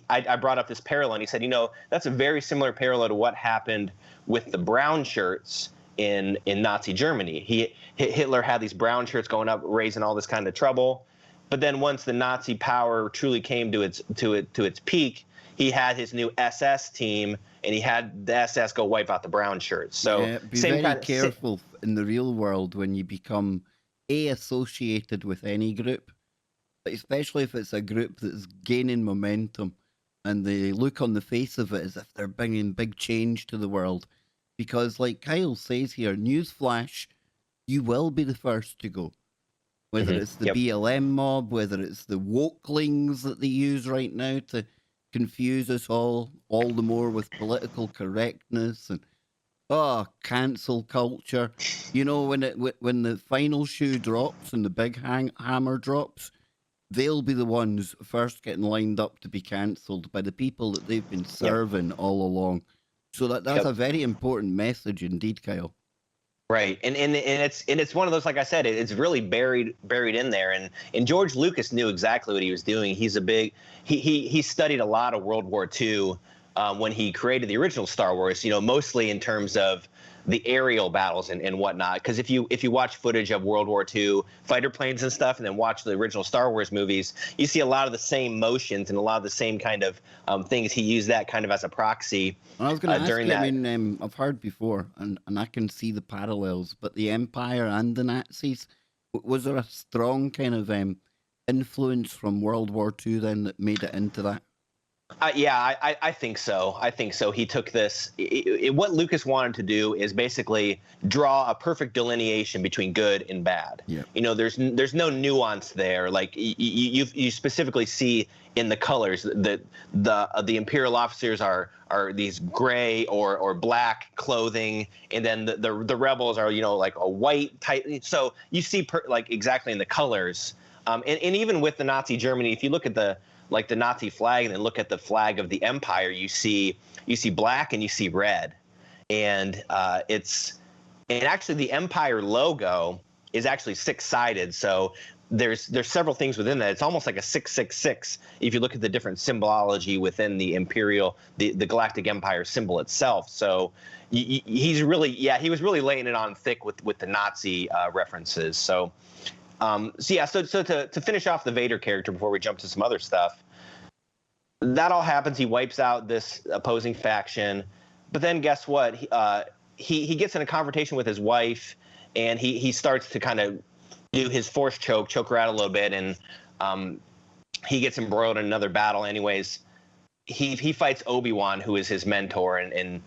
I brought up this parallel, and he said, that's a very similar parallel to what happened with the brown shirts in Nazi Germany. Hitler had these brown shirts going up, raising all this kind of trouble. But then once the Nazi power truly came to its peak, he had his new SS team, and he had the SS go wipe out the brown shirts. So be very careful in the real world when you become associated with any group, especially if it's a group that's gaining momentum, and they look on the face of it as if they're bringing big change to the world. Because, like Kyle says here, newsflash, you will be the first to go. Whether it's the BLM mob, whether it's the wokelings that they use right now to confuse us all the more with political correctness and cancel culture. When the final shoe drops and the big hammer drops, they'll be the ones first getting lined up to be cancelled by the people that they've been serving all along. So that's a very important message indeed, Kyle. Right, and it's one of those, like I said, it's really buried in there. And George Lucas knew exactly what he was doing. He's he studied a lot of World War II when he created the original Star Wars. Mostly in terms of the aerial battles and whatnot. Because if you watch footage of World War II fighter planes and stuff, and then watch the original Star Wars movies, you see a lot of the same motions and a lot of the same kind of things. He used that kind of as a proxy. I was going to ask you, I mean, I've heard before, and I can see the parallels, but the Empire and the Nazis, was there a strong kind of influence from World War II then that made it into that? I think so. He took this. What Lucas wanted to do is basically draw a perfect delineation between good and bad. Yeah. There's no nuance there. Like you specifically see in the colors that the Imperial officers are these gray or black clothing, and then the rebels are like a white type. So you see exactly in the colors. And even with the Nazi Germany, if you look at the Nazi flag and then look at the flag of the Empire, you see black and you see red, and actually the Empire logo is actually 6-sided. So there's several things within that. It's almost like a 666 if you look at the different symbology within the Imperial, the Galactic Empire symbol itself. So he was really laying it on thick with the Nazi references. So to finish off the Vader character before we jump to some other stuff, that all happens. He wipes out this opposing faction, but then guess what? He gets in a confrontation with his wife, and he starts to kind of do his force choke her out a little bit, and he gets embroiled in another battle. Anyways, he fights Obi-Wan, who is his mentor, and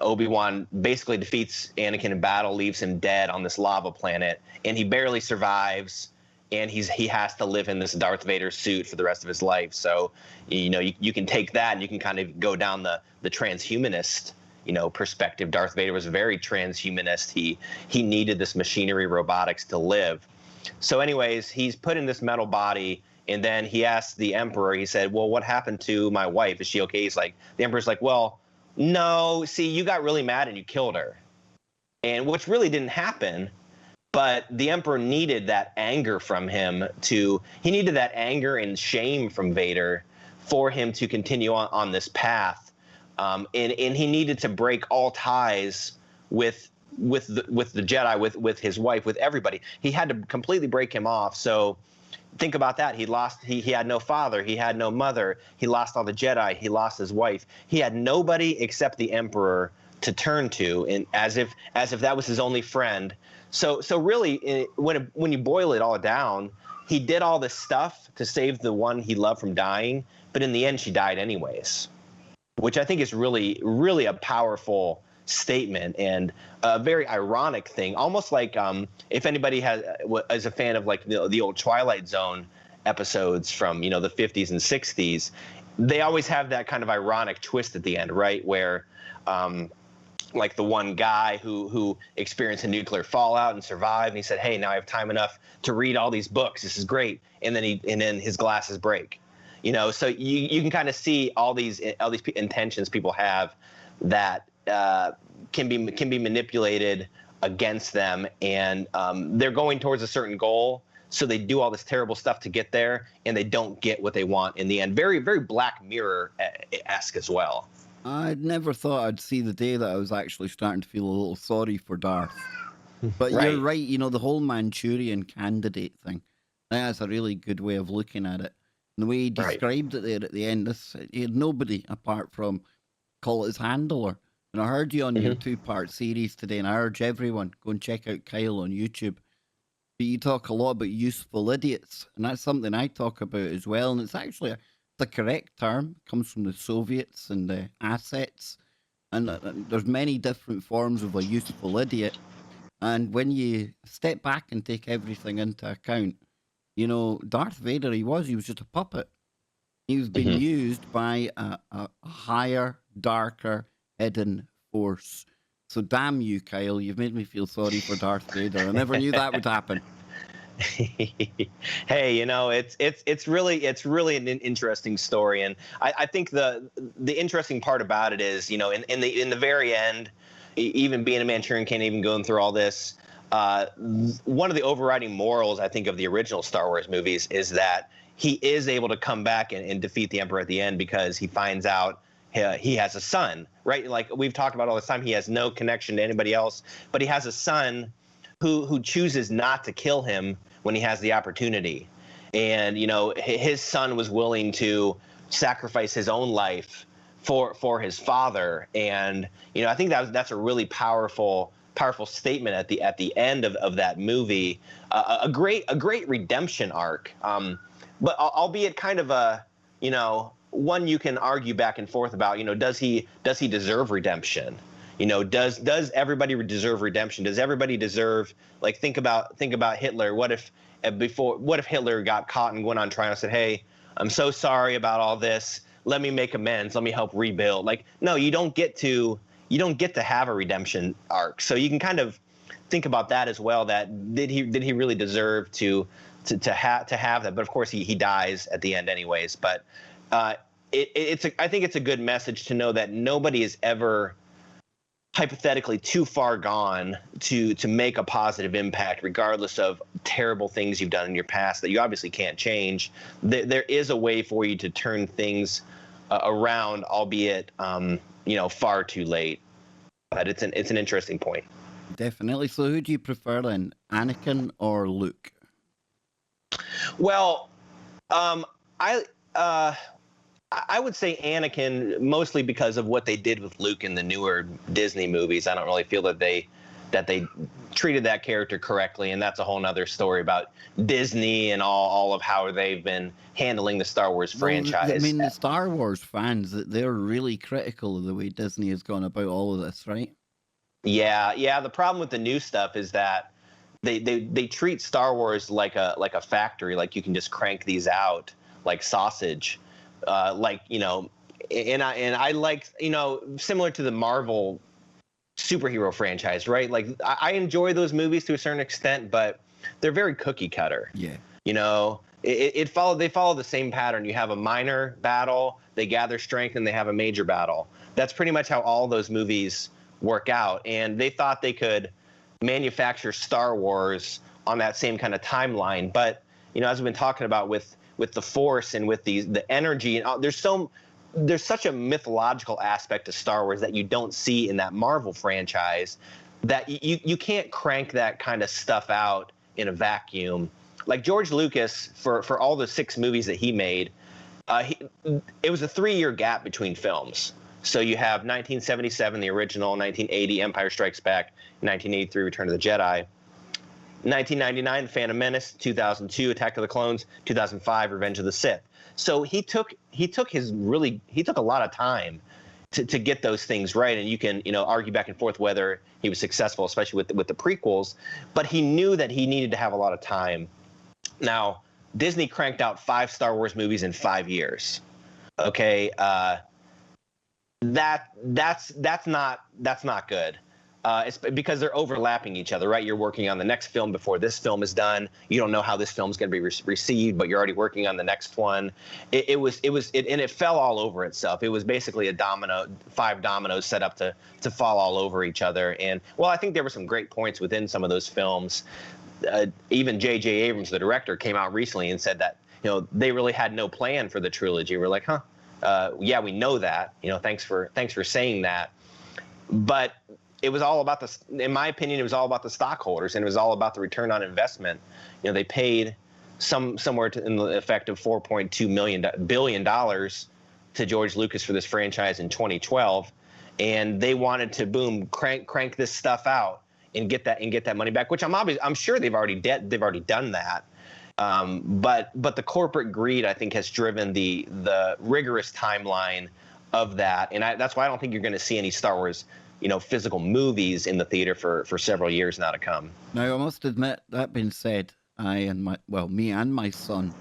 Obi-Wan basically defeats Anakin in battle, leaves him dead on this lava planet, and he barely survives, and he has to live in this Darth Vader suit for the rest of his life. So you can take that and you can kind of go down the transhumanist perspective. Darth Vader was very transhumanist. He needed this machinery, robotics to live. So anyways, he's put in this metal body, and then he asked the Emperor, he said, well, what happened to my wife? Is she okay? The Emperor's like, well, no, see, you got really mad and you killed her. And which really didn't happen, but the Emperor needed that anger from him he needed that anger and shame from Vader for him to continue on this path and he needed to break all ties with the Jedi, with his wife, with everybody. He had to completely break him off. So think about that. He had no father, he had no mother, he lost all the Jedi, he lost his wife. He had nobody except the Emperor to turn to, and as if that was his only friend. So really, when you boil it all down, he did all this stuff to save the one he loved from dying, but in the end, she died anyways, which I think is really, really a powerful statement and a very ironic thing. Almost like if anybody is a fan of like the old Twilight Zone episodes from the 50s and 60s, they always have that kind of ironic twist at the end, right? Where like the one guy who experienced a nuclear fallout and survived, and he said, "Hey, now I have time enough to read all these books. This is great." And then his glasses break. So you can kind of see all these intentions people have that can be manipulated against them, and they're going towards a certain goal, so they do all this terrible stuff to get there, and they don't get what they want in the end. Very, very Black Mirror-esque as well. I'd never thought I'd see the day that I was actually starting to feel a little sorry for Darth. But Right. You're right, the whole Manchurian candidate thing. That's a really good way of looking at it. And the way he Right. described it there at the end, he had nobody apart from, call it his handler. And I heard you on your 2-part series today, and I urge everyone, go and check out Kyle on YouTube. But you talk a lot about useful idiots, and that's something I talk about as well. And it's actually the correct term. It comes from the Soviets and the assets. And there's many different forms of a useful idiot. And when you step back and take everything into account, Darth Vader, he was just a puppet. He was being used by a higher, darker, hidden force. So damn you, Kyle, you've made me feel sorry for Darth Vader. I never knew that would happen. Hey, it's really an interesting story, and I think the interesting part about it is, in the very end, even being a Manchurian candidate, even going through all this, one of the overriding morals, I think, of the original Star Wars movies is that he is able to come back and defeat the Emperor at the end because he finds out he has a son, right? Like we've talked about all this time, he has no connection to anybody else, but he has a son who chooses not to kill him when he has the opportunity. And, his son was willing to sacrifice his own life for his father. And, I think that's a really powerful statement at the end of that movie. A great redemption arc. But albeit kind of a, one you can argue back and forth about, does he deserve redemption? Does everybody deserve redemption? Does everybody deserve, like, think about Hitler? What if Hitler got caught and went on trial and said, "Hey, I'm so sorry about all this. Let me make amends. Let me help rebuild." Like, no, you don't get to have a redemption arc. So you can kind of think about that as well. That did he really deserve to have that? But of course he dies at the end anyways. But I think it's a good message to know that nobody is ever hypothetically too far gone to make a positive impact, regardless of terrible things you've done in your past that you obviously can't change. There is a way for you to turn things around, albeit far too late. But it's an interesting point. Definitely. So who do you prefer then, Anakin or Luke? Well, I would say Anakin, mostly because of what they did with Luke in the newer Disney movies. I don't really feel that they treated that character correctly, and that's a whole nother story about Disney and all of how they've been handling the Star Wars franchise. I mean, the Star Wars fans, they're really critical of the way Disney has gone about all of this, right? Yeah. The problem with the new stuff is that they treat Star Wars like a factory, like you can just crank these out like sausage. And I like, similar to the Marvel superhero franchise, right? Like I enjoy those movies to a certain extent, but they're very cookie cutter. Yeah. They follow the same pattern. You have a minor battle, they gather strength, and they have a major battle. That's pretty much how all those movies work out. And they thought they could manufacture Star Wars on that same kind of timeline. But, as we've been talking about with the Force and with the energy, and there's so there's such a mythological aspect to Star Wars that you don't see in that Marvel franchise, that you can't crank that kind of stuff out in a vacuum. Like George Lucas, for all the 6 movies that he made, it was a 3-year gap between films. So you have 1977, the original, 1980, Empire Strikes Back, 1983, Return of the Jedi, 1999, The Phantom Menace, 2002, Attack of the Clones, 2005, Revenge of the Sith. So he took a lot of time to get those things right, and you can argue back and forth whether he was successful, especially with the prequels. But he knew that he needed to have a lot of time. Now, Disney cranked out 5 Star Wars movies in 5 years. Okay, that's not good. It's because they're overlapping each other, right? You're working on the next film before this film is done. You don't know how this film's going to be received, but you're already working on the next one. It fell all over itself. It was basically a 5 dominoes set up to fall all over each other. And I think there were some great points within some of those films. Even J.J. Abrams, the director, came out recently and said that they really had no plan for the trilogy. We're like, yeah, we know that. Thanks for saying that. But it was all about in my opinion, it was all about the stockholders, and it was all about the return on investment. They paid somewhere in the effect of $4.2 billion to George Lucas for this franchise in 2012, and they wanted to crank this stuff out and get that money back, which I'm sure they've already done that. But the corporate greed, I think, has driven the rigorous timeline of that, and that's why I don't think you're going to see any Star Wars physical movies in the theater for several years now to come. Now, I must admit, that being said, me and my son,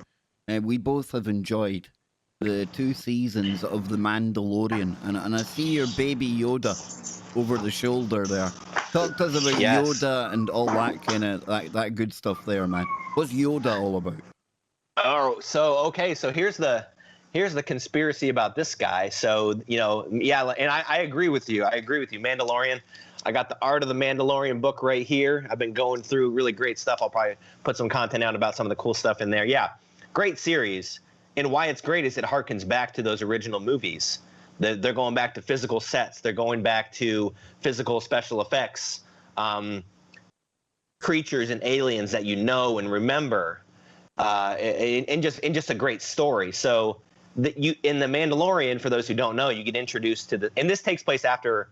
we both have enjoyed the 2 seasons of The Mandalorian, and I see your baby Yoda over the shoulder there. Talk to us about Yoda and all that kind of that good stuff there, man. What's Yoda all about? Oh, so here's the conspiracy about this guy. So, and I agree with you. Mandalorian. I got the Art of the Mandalorian book right here. I've been going through really great stuff. I'll probably put some content out about some of the cool stuff in there. Yeah, great series. And why it's great is it harkens back to those original movies. They're going back to physical sets. They're going back to physical special effects, creatures and aliens that and remember, and just a great story. So in The Mandalorian, for those who don't know, you get introduced to and this takes place after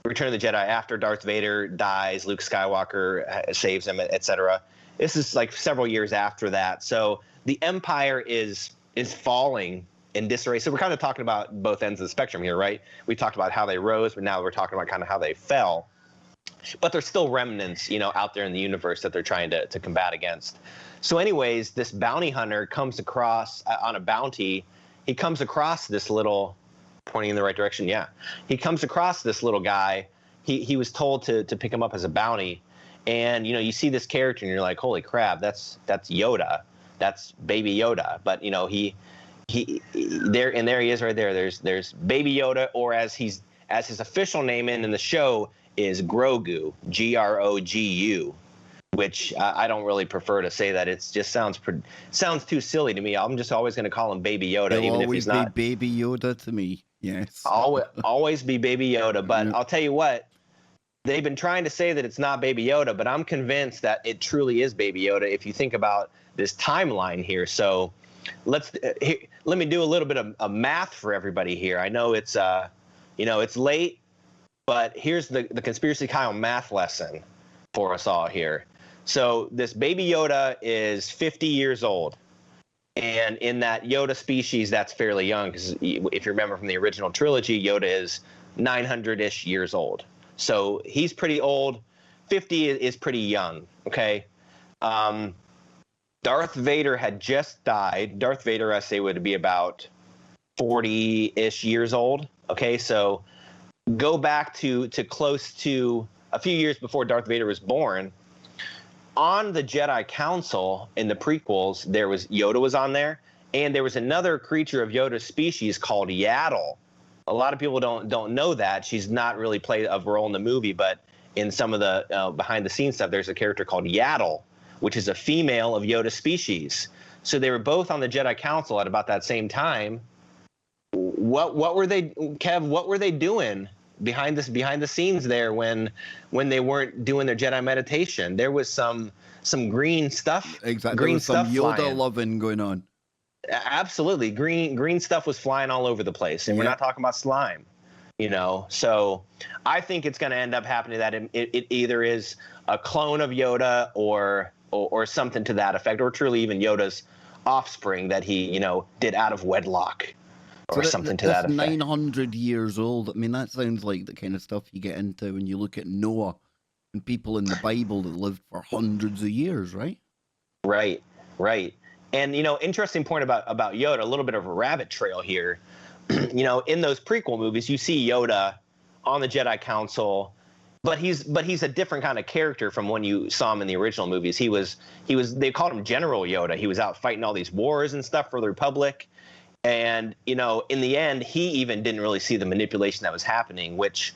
Return of the Jedi, after Darth Vader dies, Luke Skywalker saves him, etc. This is like several years after that. So the Empire is falling in disarray. So we're kind of talking about both ends of the spectrum here, right? We talked about how they rose, but now we're talking about kind of how they fell. But there's still remnants, out there in the universe that they're trying to combat against. So anyways, this bounty hunter comes across on a bounty. He comes across this little, pointing in the right direction. Yeah. He comes across this little guy. He was told to pick him up as a bounty. And, you see this character and you're like, holy crap, that's Yoda. That's baby Yoda. But, there he is right there. There's baby Yoda, or as his official name in the show is Grogu, Grogu, which I don't really prefer to say that. It just sounds too silly to me. I'm just always going to call him baby Yoda, He'll even if he's not. Be baby Yoda to me. Yes. Always be baby Yoda. But I'll tell you what, they've been trying to say that it's not baby Yoda, but I'm convinced that it truly is baby Yoda if you think about this timeline here. So let me do a little bit of math for everybody here. I know it's it's late, but here's the Conspiracy Kyle math lesson for us all here. So this baby Yoda is 50 years old. And in that Yoda species, that's fairly young, because if you remember from the original trilogy, Yoda is 900-ish years old. So he's pretty old. 50 is pretty young, okay? Darth Vader had just died. Darth Vader, I say, would be about 40-ish years old, okay? So go back to close to a few years before Darth Vader was born. On the Jedi Council in the prequels, Yoda was on there, and there was another creature of Yoda's species called Yaddle. A lot of people don't know that. She's not really played a role in the movie, but in some of the behind-the-scenes stuff, there's a character called Yaddle, which is a female of Yoda's species. So they were both on the Jedi Council at about that same time. what were they, Kev? What were they doing behind the scenes there when they weren't doing their Jedi meditation? There was some green stuff. Exactly. Green There was some stuff Yoda flying. loving going on. Absolutely, green stuff was flying all over the place, and we're not talking about slime. So I think it's going to end up happening that it either is a clone of Yoda or something to that effect, or truly even Yoda's offspring that he did out of wedlock, or something to that effect. 900 years old. I mean, that sounds like the kind of stuff you get into when you look at Noah and people in the Bible that lived for hundreds of years, right? Right. And interesting point about Yoda, a little bit of a rabbit trail here. In those prequel movies, you see Yoda on the Jedi Council, but he's a different kind of character from when you saw him in the original movies. He was they called him General Yoda. He was out fighting all these wars and stuff for the Republic. And in the end, he even didn't really see the manipulation that was happening, which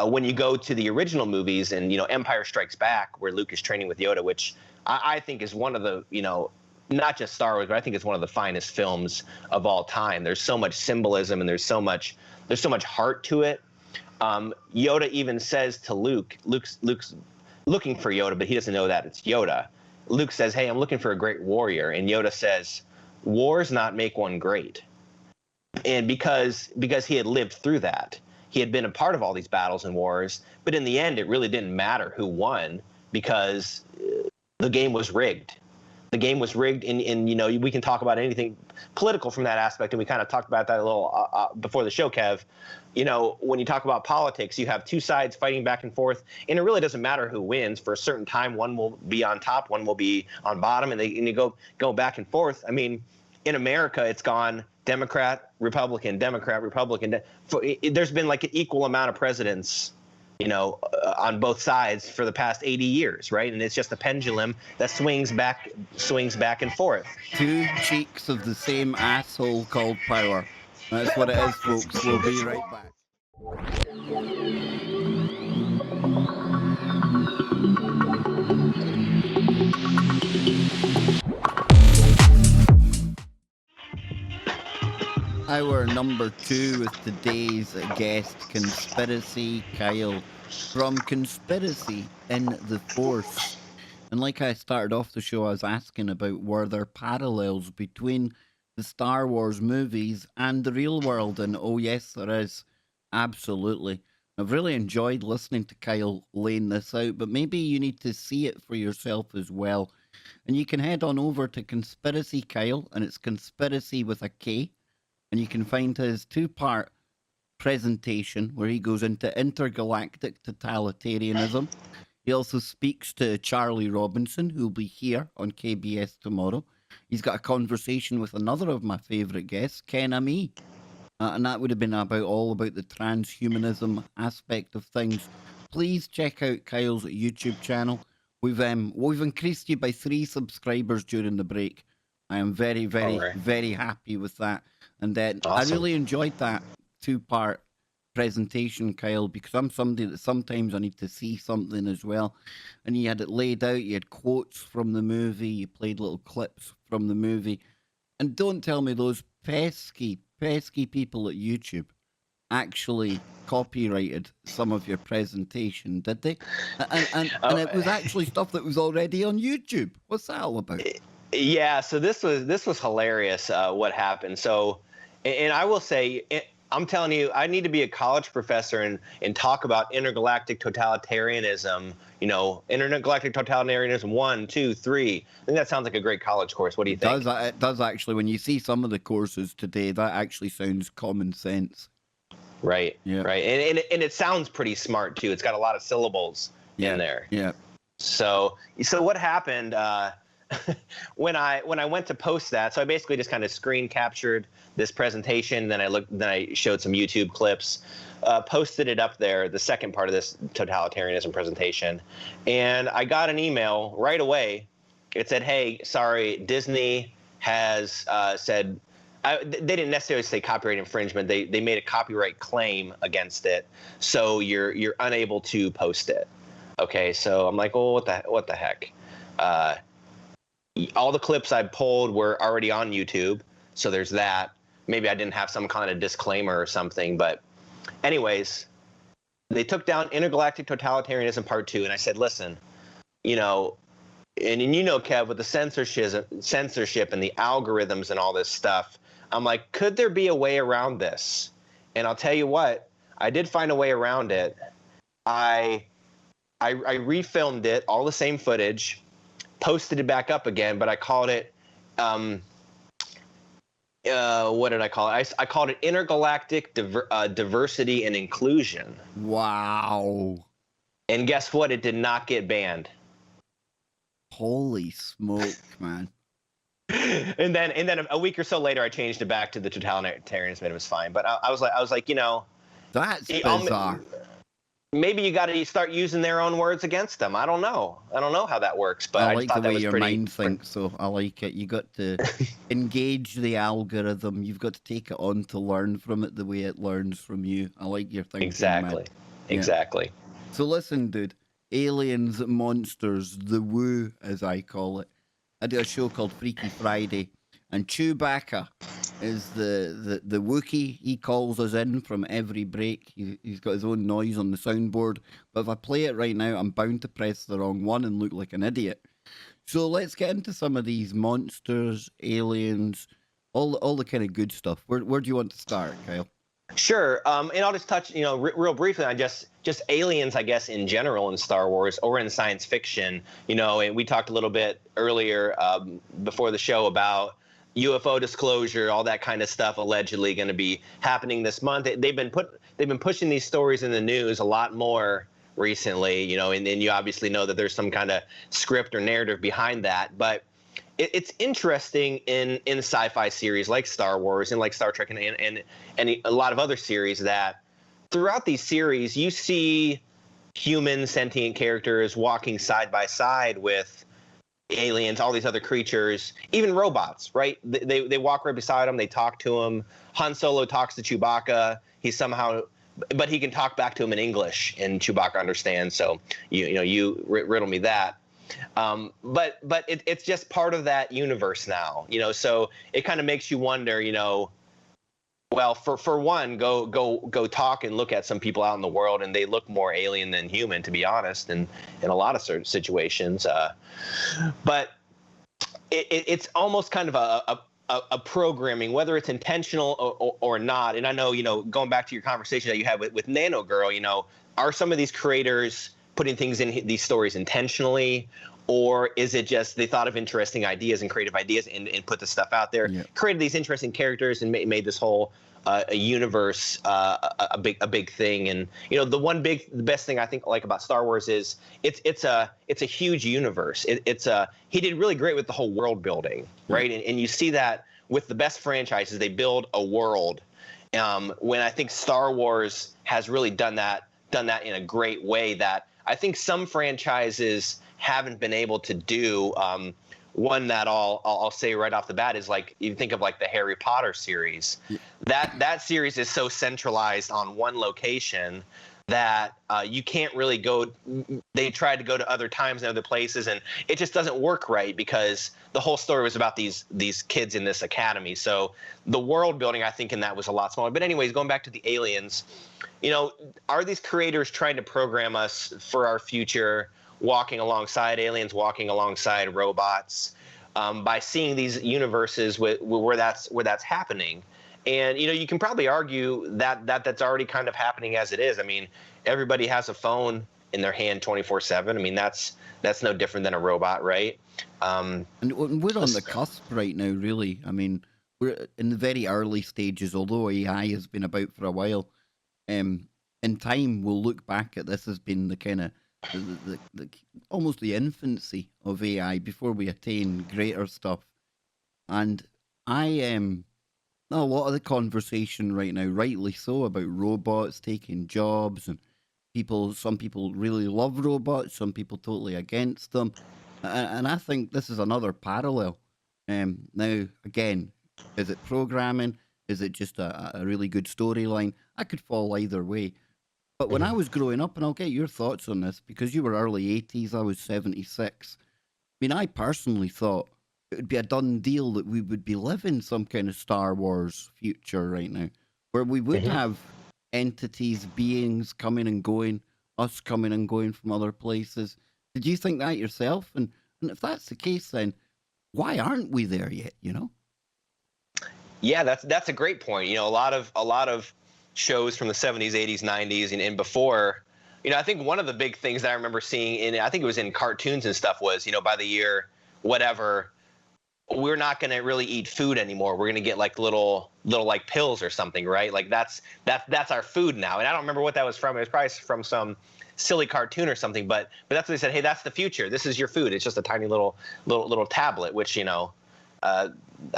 when you go to the original movies and Empire Strikes Back, where Luke is training with Yoda, which I think is one of the not just Star Wars, but I think it's one of the finest films of all time. There's so much symbolism and there's so much heart to it. Yoda even says to Luke's looking for Yoda, but he doesn't know that it's Yoda. Luke says, "Hey, I'm looking for a great warrior," and Yoda says, "Wars not make one great." And because he had lived through that, he had been a part of all these battles and wars, but in the end, it really didn't matter who won because the game was rigged. The game was rigged, and we can talk about anything political from that aspect, and we kind of talked about that a little before the show, Kev. When you talk about politics, you have two sides fighting back and forth, and it really doesn't matter who wins. For a certain time, one will be on top, one will be on bottom, and you go back and forth. I mean, in America, it's gone Democrat, Republican, Democrat, Republican. There's been like an equal amount of presidents on both sides for the past 80 years, right? And it's just a pendulum that swings back and forth. Two cheeks of the same asshole called power. That's what it is, folks. We'll be right back. Our number 2 with today's guest, Conspiracy Kyle from Conspiracy in the Force. And like I started off the show, I was asking about were there parallels between the Star Wars movies and the real world, and oh yes, there is. Absolutely. I've really enjoyed listening to Kyle laying this out, but maybe you need to see it for yourself as well. And you can head on over to Conspiracy Kyle, and it's Conspiracy with a K. And you can find his 2-part presentation where he goes into intergalactic totalitarianism. He also speaks to Charlie Robinson, who'll be here on KBS tomorrow. He's got a conversation with another of my favourite guests, Ken Ami. And that would have been all about the transhumanism aspect of things. Please check out Kyle's YouTube channel. We've increased you by 3 subscribers during the break. I am very, very, very happy with that. And then awesome. I really enjoyed that 2-part presentation, Kyle, because I'm somebody that sometimes I need to see something as well. And you had it laid out, you had quotes from the movie, you played little clips from the movie. And don't tell me those pesky people at YouTube actually copyrighted some of your presentation, did they? And it was actually stuff that was already on YouTube. What's that all about? Yeah, so this was hilarious what happened. So, and I will say, I'm telling you, I need to be a college professor and talk about intergalactic totalitarianism. Intergalactic totalitarianism 1, 2, 3. I think that sounds like a great college course. What do you think? It does actually. When you see some of the courses today, that actually sounds common sense. Right. Yeah. Right. And it sounds pretty smart too. It's got a lot of syllables in there. Yeah. So what happened? When I went to post that, so I basically just kind of screen captured this presentation. Then I showed some YouTube clips, posted it up there, the second part of this totalitarianism presentation, and I got an email right away. It said, "Hey, sorry, Disney has said." They didn't necessarily say copyright infringement. They made a copyright claim against it, so you're unable to post it. Okay, so I'm like, oh, what the heck? All the clips I pulled were already on YouTube, so there's that. maybe I didn't have some kind of disclaimer or something. But anyways, they took down Intergalactic Totalitarianism Part 2, and I said, listen, you know, and you know, Kev, with the censorship and the algorithms and all this stuff, I'm like, could there be a way around this? And I'll tell you what, I did find a way around it. I refilmed it, all the same footage, posted it back up again, but I called it, what did I call it? I called it Intergalactic Diversity and Inclusion. Wow. And guess what? It did not get banned. Holy smoke, man. And then a week or so later, I changed it back to the totalitarianism, and it was fine. But I was like, you know, that's bizarre. Maybe you got to start using their own words against them. I don't know how that works, but I like thought the that way was your pretty. mind thinks, so I like it. You got to engage the algorithm. You've got to take it on to learn from it the way it learns from you. I like your thinking. Exactly. Man. Exactly. Yeah. So listen, dude. Aliens, monsters, the woo, as I call it. I do a show called Freaky Friday, and Chewbacca is the Wookiee. He calls us in from every break. He's got his own noise on the soundboard. But if I play it right now, I'm bound to press the wrong one and look like an idiot. So let's get into some of these monsters, aliens, all the kind of good stuff. Where do you want to start, Kyle? Sure. And I'll just touch, real briefly on just aliens, I guess, in general in Star Wars or in science fiction. And we talked a little bit earlier before the show about UFO disclosure, all that kind of stuff allegedly going to be happening this month. They've been pushing these stories in the news a lot more recently, and you obviously know that there's some kind of script or narrative behind that. But it's interesting in sci-fi series like Star Wars and like Star Trek and a lot of other series that throughout these series you see human sentient characters walking side by side with aliens, all these other creatures, even robots, right? They walk right beside them. They talk to them. Han Solo talks to Chewbacca. But he can talk back to him in English, and Chewbacca understands. So you riddle me that. But it's just part of that universe now, so it kind of makes you wonder, well, for one, go talk and look at some people out in the world, and they look more alien than human, to be honest, in a lot of certain situations. But it's almost kind of a programming, whether it's intentional or not. And I know, going back to your conversation that you had with Nano Girl, are some of these creators putting things in these stories intentionally, or is it just they thought of interesting ideas and creative ideas and put the stuff out there, created these interesting characters and made this whole a universe a big thing? And the best thing I think like about Star Wars is it's a huge universe. He did really great with the whole world building, right? And you see that with the best franchises, they build a world. When I think Star Wars has really done that in a great way that I think some franchises haven't been able to do. One that I'll say right off the bat is like, you think of like the Harry Potter series. That series is so centralized on one location that you can't really go. They tried to go to other times and other places, and it just doesn't work right because the whole story was about these kids in this academy. So the world building, I think, in that was a lot smaller. But anyways, going back to the aliens, are these creators trying to program us for our future, walking alongside aliens, walking alongside robots, by seeing these universes where that's happening? And you can probably argue that that's already kind of happening as it is. I mean, everybody has a phone in their hand 24/7. I mean, that's no different than a robot, right? And we're on the cusp right now, really. I mean, we're in the very early stages, although AI has been about for a while. In time, we'll look back at this as being the kind of the almost the infancy of AI before we attain greater stuff. And a lot of the conversation right now, rightly so, about robots taking jobs, and some people really love robots, some people totally against them. And I think this is another parallel. Now, again, is it programming? Is it just a really good storyline? I could fall either way. But when I was growing up, and I'll get your thoughts on this, because you were early 80s, I was 76. I mean, I personally thought it would be a done deal that we would be living some kind of Star Wars future right now, where we would have entities, beings coming and going, us coming and going from other places. Did you think that yourself? And if that's the case, then why aren't we there yet? You know? Yeah, that's a great point. You know, a lot of shows from the 70s, 80s, 90s, and before. You know, I think one of the big things that I remember seeing I think it was in cartoons and stuff was, you know, by the year whatever, we're not going to really eat food anymore. We're going to get like little like pills or something, right? Like that's our food now. And I don't remember what that was from. It was probably from some silly cartoon or something. But that's what they said. Hey, that's the future. This is your food. It's just a tiny little tablet, which, you know, I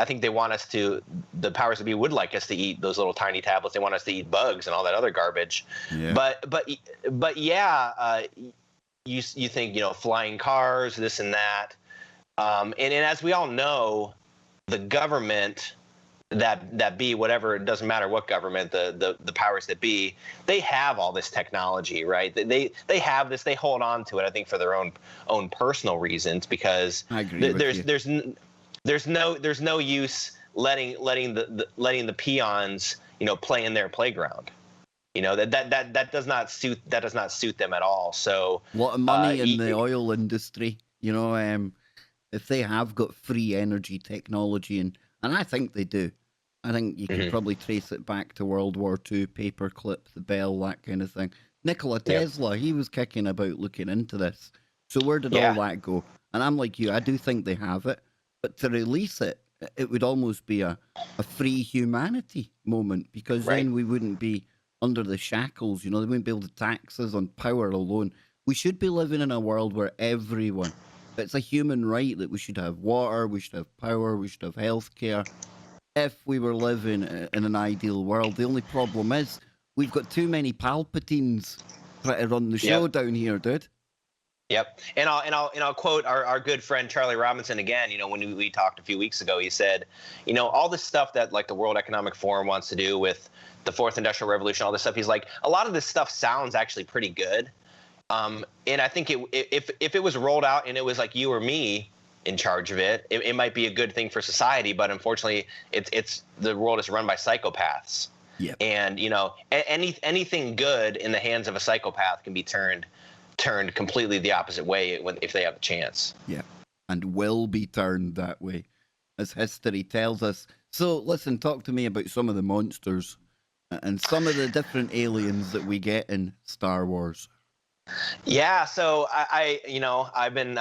think they want us to. The powers that be would like us to eat those little tiny tablets. They want us to eat bugs and all that other garbage. Yeah. But yeah, you think, you know, flying cars, this and that. And as we all know, the government that be, whatever, it doesn't matter what government, the powers that be, they have all this technology, right? They have this, they hold on to it, I think, for their own personal reasons, because there's no use letting the peons, you know, play in their playground. You know, that does not suit them at all. So a lot of money in the oil industry, you know, if they have got free energy technology, and I think they do. I think you can probably trace it back to World War II, paperclip, the bell, that kind of thing. Nikola Tesla, he was kicking about looking into this. So where did all that go? And I'm like you, I do think they have it. But to release it, it would almost be a free humanity moment, because then we wouldn't be under the shackles. You know, they wouldn't be able to tax us on power alone. We should be living in a world where everyone, it's a human right that we should have water, we should have power, we should have healthcare. If we were living in an ideal world, the only problem is we've got too many Palpatines trying to run the show down here, dude. Yep, and I'll quote our good friend Charlie Robinson again. You know, when we talked a few weeks ago, he said, you know, all this stuff that like the World Economic Forum wants to do with the Fourth Industrial Revolution, all this stuff. He's like, a lot of this stuff sounds actually pretty good. And I think if it was rolled out and it was like you or me in charge of it, it might be a good thing for society. But unfortunately, it's the world is run by psychopaths. Yeah. And you know, anything good in the hands of a psychopath can be turned completely the opposite way if they have a chance. Yeah, and will be turned that way, as history tells us. So listen, talk to me about some of the monsters and some of the different aliens that we get in Star Wars. Yeah, so I've been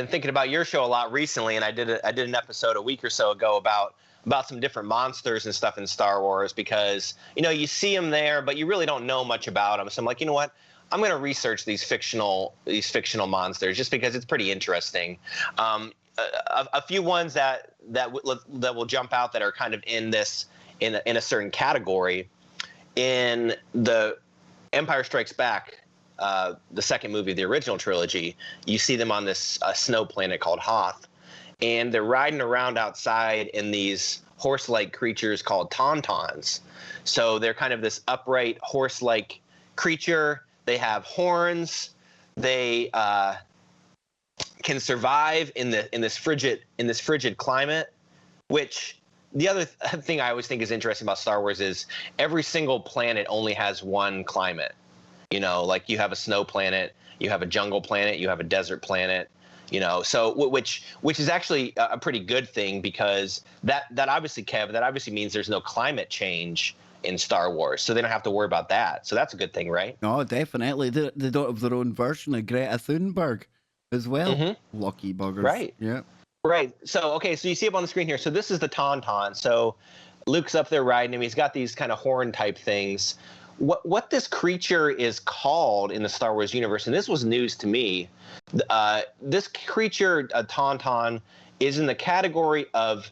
thinking about your show a lot recently, and I did an episode a week or so ago about some different monsters and stuff in Star Wars, because you know you see them there, but you really don't know much about them. So I'm like, you know what? I'm going to research these fictional monsters just because it's pretty interesting. A few ones that will jump out that are kind of in a certain category. In the Empire Strikes Back, the second movie of the original trilogy, you see them on this snow planet called Hoth, and they're riding around outside in these horse-like creatures called tauntauns. So they're kind of this upright horse-like creature. They have horns. They can survive in this frigid climate. Which the other thing I always think is interesting about Star Wars is every single planet only has one climate. You know, like you have a snow planet, you have a jungle planet, you have a desert planet. You know, so which is actually a pretty good thing, because that obviously, Kev, that obviously means there's no climate change in Star Wars, so they don't have to worry about that. So that's a good thing, right? Oh, definitely. They don't have their own version of Greta Thunberg as well. Lucky buggers. Right. Yeah. Right. So, okay, so you see up on the screen here. So this is the Tauntaun. So Luke's up there riding him. He's got these kind of horn type things. What this creature is called in the Star Wars universe, and this was news to me, this creature, a Tauntaun, is in the category of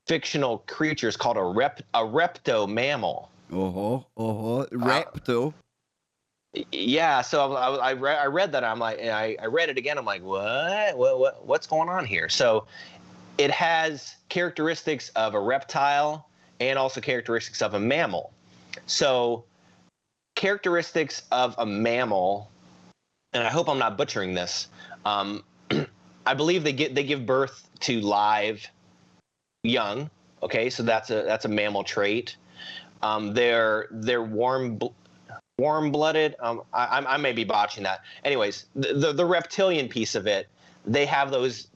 fictional creatures called a repto mammal. Repto. Yeah, so I read that. I'm like, I read it again. I'm like, what's going on here? So it has characteristics of a reptile and also characteristics of a mammal. So characteristics of a mammal, and I hope I'm not butchering this. I believe they give birth to live young. Okay, so that's a mammal trait. They're warm-blooded. I may be botching that. Anyways, the reptilian piece of it, they have those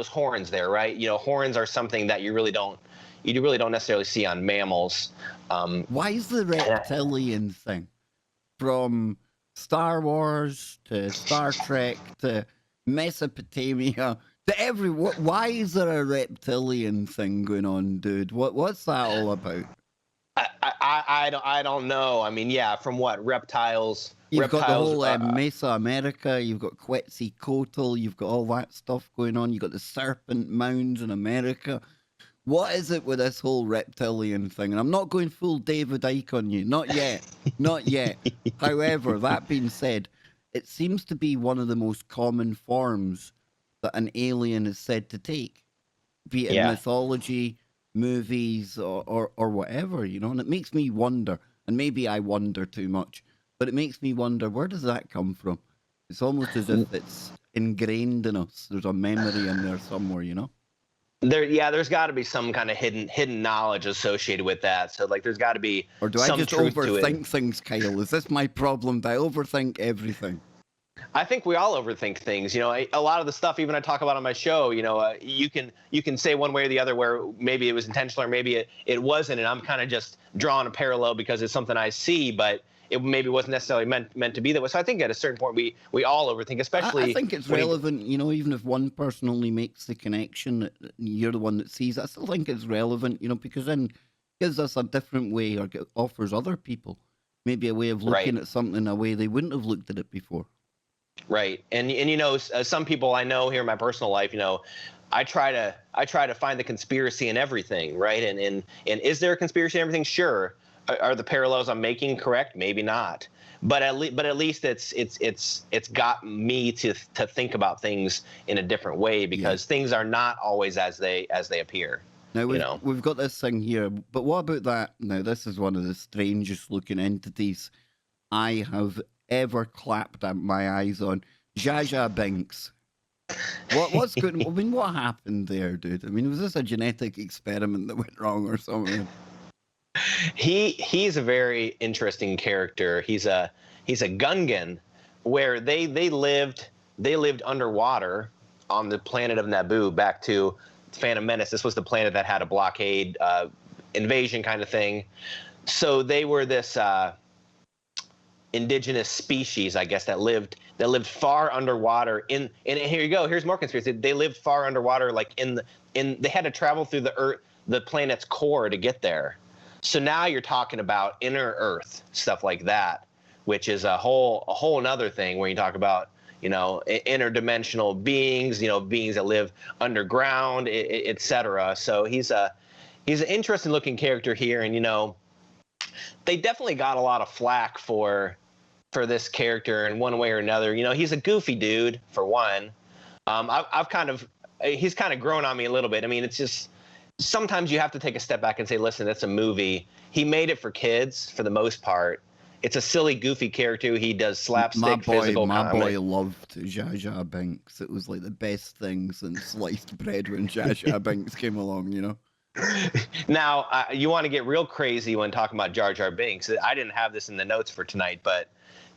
horns there, right? You know, horns are something that you really don't necessarily see on mammals. Why is the reptilian thing, from Star Wars to Star Trek to Mesopotamia to why is there a reptilian thing going on, dude? What's that all about? I don't know. I mean, yeah, from what reptiles? You've got the whole Mesoamerica. You've got Quetzalcoatl. You've got all that stuff going on. You've got the serpent mounds in America. What is it with this whole reptilian thing? And I'm not going full David Icke on you. Not yet. Not yet. However, that being said, it seems to be one of the most common forms that an alien is said to take, be it in mythology, movies, or whatever, you know? And it makes me wonder, and maybe I wonder too much, but it makes me wonder, where does that come from? It's almost as if it's ingrained in us. There's a memory in there somewhere, you know? There's got to be some kind of hidden knowledge associated with that. So, like, there's got to be or do I just overthink things, Kyle? Is this my problem? Do I overthink everything? I think we all overthink things. You know, a lot of the stuff even I talk about on my show, you know, you can say one way or the other where maybe it was intentional or maybe it wasn't, and I'm kind of just drawing a parallel because it's something I see, but it maybe wasn't necessarily meant to be that way. So I think at a certain point we all overthink, especially. I think it's relevant, you know, even if one person only makes the connection, you're the one that sees it. I still think it's relevant, you know, because then it gives us a different way, or offers other people maybe a way of looking at something in a way they wouldn't have looked at it before. Right, and you know, some people I know here in my personal life, you know, I try to find the conspiracy in everything, right? And is there a conspiracy in everything? Sure. Are the parallels I'm making correct? Maybe not. But at least it's got me to think about things in a different way, because things are not always as they appear. Now we've got this thing here, but what about that? Now this is one of the strangest looking entities I have ever clapped my eyes on. Jar Binks. What's good? I mean, what happened there, dude? I mean, was this a genetic experiment that went wrong or something? He's a very interesting character. He's a Gungan, where they lived underwater on the planet of Naboo back to Phantom Menace. This was the planet that had a blockade invasion kind of thing. So they were this indigenous species, I guess, that lived far underwater and here you go. Here's more conspiracy. They lived far underwater, like they had to travel through the planet's core to get there. So now you're talking about inner Earth, stuff like that, which is a whole another thing where you talk about, you know, interdimensional beings, you know, beings that live underground, etc. So he's an interesting looking character here, and you know, they definitely got a lot of flack for this character in one way or another. You know, he's a goofy dude for one. He's kind of grown on me a little bit. I mean, it's just, sometimes you have to take a step back and say, listen, that's a movie. He made it for kids for the most part. It's a silly, goofy character. He does slapstick physical comedy. My boy loved Jar Binks. It was like the best thing since sliced bread when Jar Binks came along, you know? Now, you want to get real crazy when talking about Jar Binks. I didn't have this in the notes for tonight, but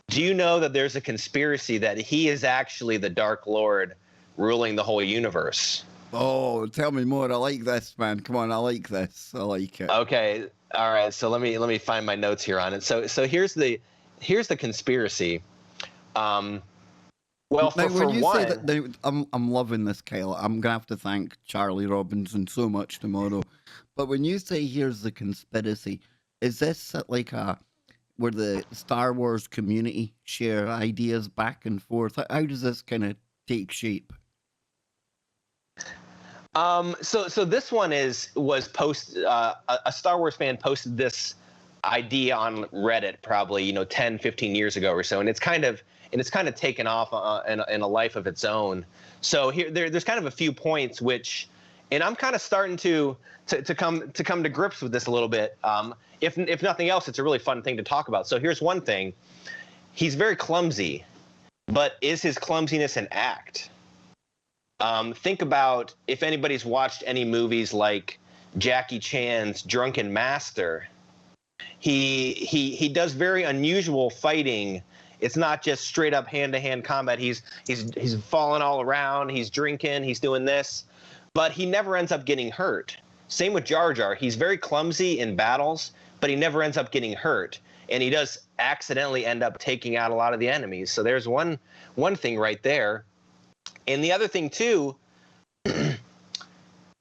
do you know that there's a conspiracy that he is actually the Dark Lord ruling the whole universe? Oh, tell me more. I like this, man. Come on, I like this. I like it. Okay, all right. So let me find my notes here on it. So here's the conspiracy. Well, for one, I'm loving this, Kyle. I'm gonna have to thank Charlie Robinson so much tomorrow. But when you say here's the conspiracy, is this like where the Star Wars community share ideas back and forth? How does this kind of take shape? So this one was posted. A Star Wars fan posted this idea on Reddit probably 10, 15 years ago or so, and it's kind of taken off in a life of its own. So there's kind of a few points which, and I'm kind of starting to come to grips with this a little bit. If nothing else, it's a really fun thing to talk about. So here's one thing: he's very clumsy, but is his clumsiness an act? Think about if anybody's watched any movies like Jackie Chan's Drunken Master. He does very unusual fighting. It's not just straight up hand-to-hand combat. He's falling all around. He's drinking. He's doing this, but he never ends up getting hurt. Same with Jar Jar. He's very clumsy in battles, but he never ends up getting hurt. And he does accidentally end up taking out a lot of the enemies. So there's one thing right there. And the other thing too, as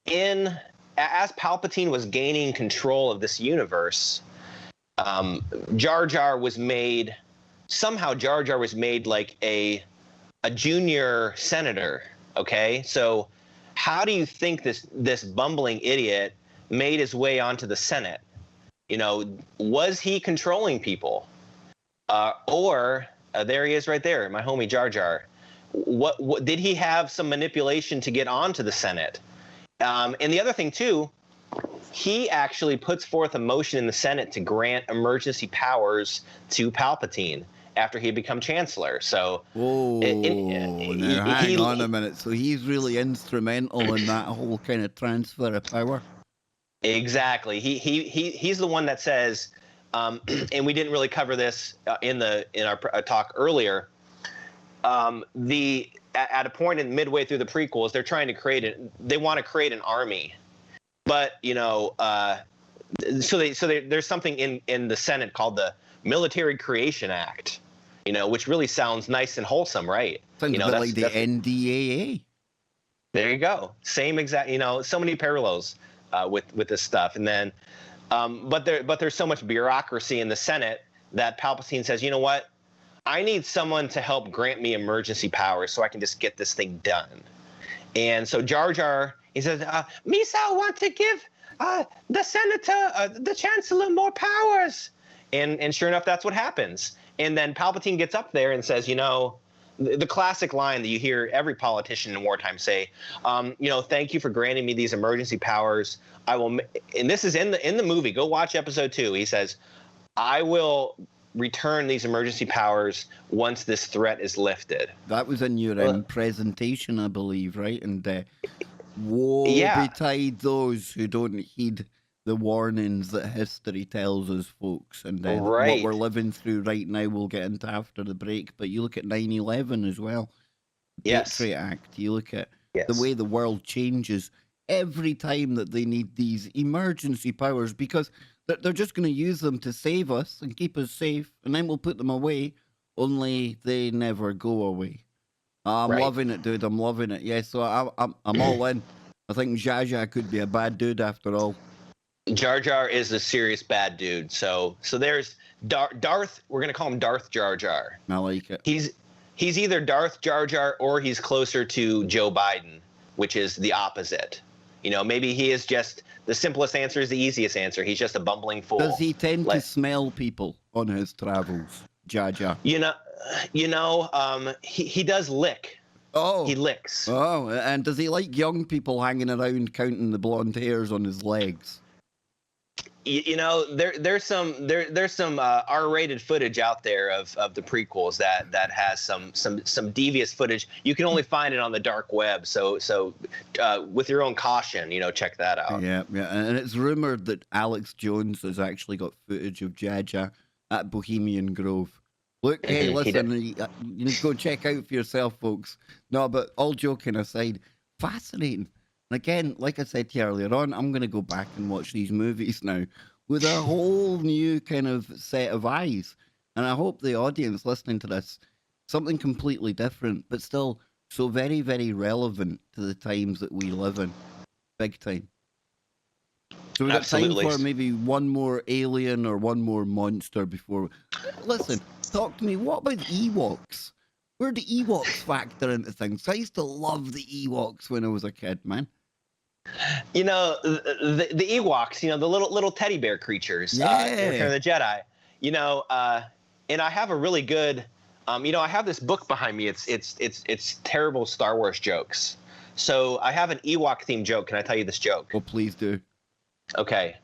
Palpatine was gaining control of this universe, Jar Jar was made like a junior senator. Okay, so how do you think this bumbling idiot made his way onto the Senate? You know, was he controlling people, or there he is right there, my homie Jar Jar? What did he have some manipulation to get onto the Senate? And the other thing too, he actually puts forth a motion in the Senate to grant emergency powers to Palpatine after he had become chancellor. So, hang on a minute. So he's really instrumental in that whole kind of transfer of power. Exactly. He's the one that says, and we didn't really cover this in our talk earlier. At a point in midway through the prequels, they're trying to they want to create an army, but there's something in the Senate called the Military Creation Act, which really sounds nice and wholesome, right? Sounds a bit like the NDAA. There you go. Same exact. So many parallels with this stuff, and then, but there's so much bureaucracy in the Senate that Palpatine says, you know what? I need someone to help grant me emergency powers so I can just get this thing done. And so Jar Jar, he says, Misa want to give the senator, the chancellor, more powers. And sure enough, that's what happens. And then Palpatine gets up there and says, the classic line that you hear every politician in wartime say, thank you for granting me these emergency powers. I will, and this is in the movie. Go watch episode 2. He says, I will return these emergency powers once this threat is lifted. That was in your presentation, I believe, right? And woe betide those who don't heed the warnings that history tells us, folks. And what we're living through right now, we'll get into after the break. But you look at 9/11 as well. Yes. Patriot Act. You look at the way the world changes every time that they need these emergency powers, because they're just going to use them to save us and keep us safe, and then we'll put them away, only they never go away. I'm loving it, dude. I'm loving it. Yeah, so I'm all in. I think Jar Jar could be a bad dude after all. Jar Jar is a serious bad dude. So there's Darth. We're going to call him Darth Jar Jar. I like it. He's either Darth Jar Jar or he's closer to Joe Biden, which is the opposite. Maybe he is just the simplest answer is the easiest answer. He's just a bumbling fool. Does he tend to smell people on his travels, Jar Jar? He does lick. Oh. He licks. Oh, and does he like young people hanging around counting the blonde hairs on his legs? There's some R-rated footage out there of the prequels that has some devious footage. You can only find it on the dark web. So with your own caution, check that out. Yeah, and it's rumored that Alex Jones has actually got footage of Jar Jar at Bohemian Grove. Look, hey, listen, you need to go check out for yourself, folks. No, but all joking aside, fascinating. And again, like I said to you earlier on, I'm going to go back and watch these movies now with a whole new kind of set of eyes. And I hope the audience listening to this, something completely different, but still so very, very relevant to the times that we live in. Big time. So we've got time for maybe one more alien or one more monster before. Listen, talk to me. What about Ewoks? Where do Ewoks factor into things? I used to love the Ewoks when I was a kid, man. The Ewoks, the little teddy bear creatures. Return of the Jedi. And I have a really good, I have this book behind me. It's terrible Star Wars jokes. So I have an Ewok themed joke. Can I tell you this joke? Well, please do. Okay.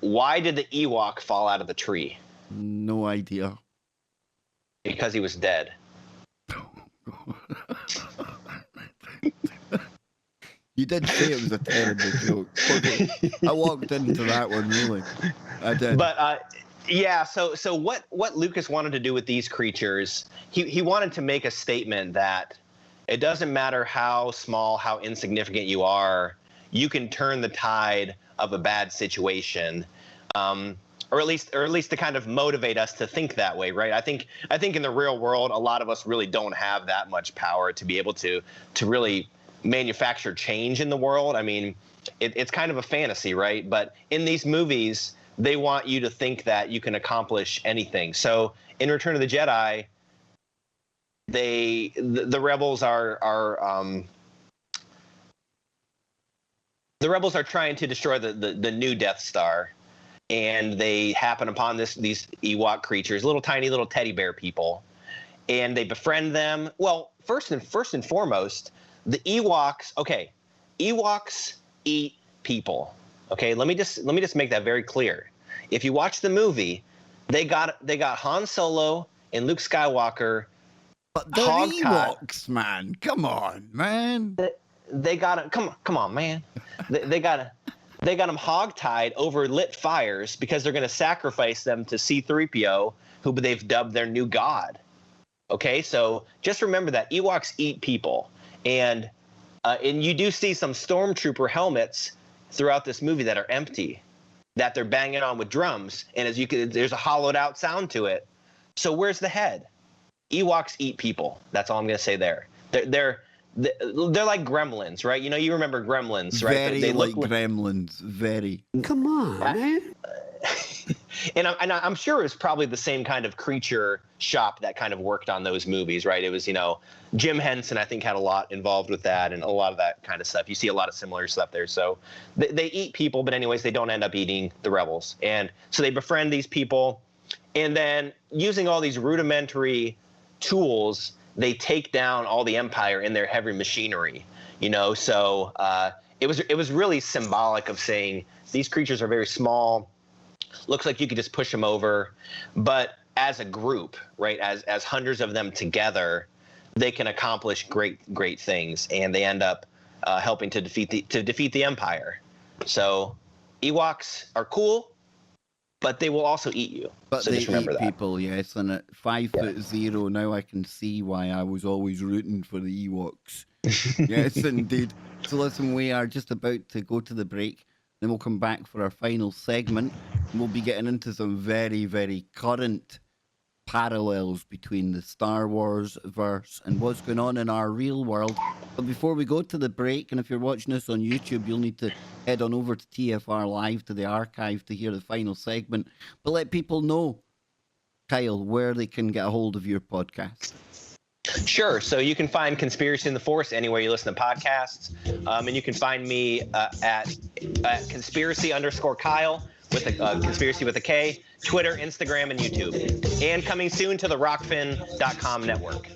Why did the Ewok fall out of the tree? No idea. Because he was dead. You did say it was a terrible joke. I walked into that one, really. I did. But yeah, so what Lucas wanted to do with these creatures, he wanted to make a statement that it doesn't matter how small, how insignificant you are, you can turn the tide of a bad situation. Or at least to kind of motivate us to think that way, right? I think in the real world, a lot of us really don't have that much power to be able to really manufacture change in the world. I mean, it's kind of a fantasy, right? But in these movies, they want you to think that you can accomplish anything. So in Return of the Jedi, the rebels are trying to destroy the new Death Star. And they happen upon these Ewok creatures, little tiny little teddy bear people, and they befriend them. Well, first and foremost, the Ewoks. Okay, Ewoks eat people. Okay, let me just make that very clear. If you watch the movie, they got Han Solo and Luke Skywalker. But they're Ewoks, man. Come on, man. They got it. Come on, man. They got them hogtied over lit fires because they're going to sacrifice them to C-3PO, who they've dubbed their new god. Okay, so just remember that Ewoks eat people, and you do see some stormtrooper helmets throughout this movie that are empty, that they're banging on with drums, and there's a hollowed out sound to it. So where's the head? Ewoks eat people. That's all I'm going to say there. They're like gremlins, right? You remember gremlins, right? Very they look like gremlins. Very. Come on, man. And I'm sure it's probably the same kind of creature shop that kind of worked on those movies, right? It was, Jim Henson, I think, had a lot involved with that and a lot of that kind of stuff. You see a lot of similar stuff there. So they eat people, but anyways, they don't end up eating the rebels. And so they befriend these people. And then using all these rudimentary tools, they take down all the Empire in their heavy machinery, So it was really symbolic of saying these creatures are very small. Looks like you could just push them over, but as a group, right? As hundreds of them together, they can accomplish great things, and they end up helping to defeat the Empire. So Ewoks are cool, but they will also eat you. But so they just remember eat that. people, yes. And at 5'0", now I can see why I was always rooting for the Ewoks. Yes, indeed. So listen, we are just about to go to the break. Then we'll come back for our final segment. And we'll be getting into some very, very current parallels between the Star Wars verse and what's going on in our real world. But before we go to the break, and if you're watching us on YouTube, you'll need to head on over to TFR Live, to the archive, to hear the final segment. But let people know, Kyle, where they can get a hold of your podcast. Sure. So you can find Conspiracy in the Force anywhere you listen to podcasts. And you can find me at conspiracy_Kyle with a conspiracy with a K, Twitter, Instagram, and YouTube. And coming soon to the rockfin.com network.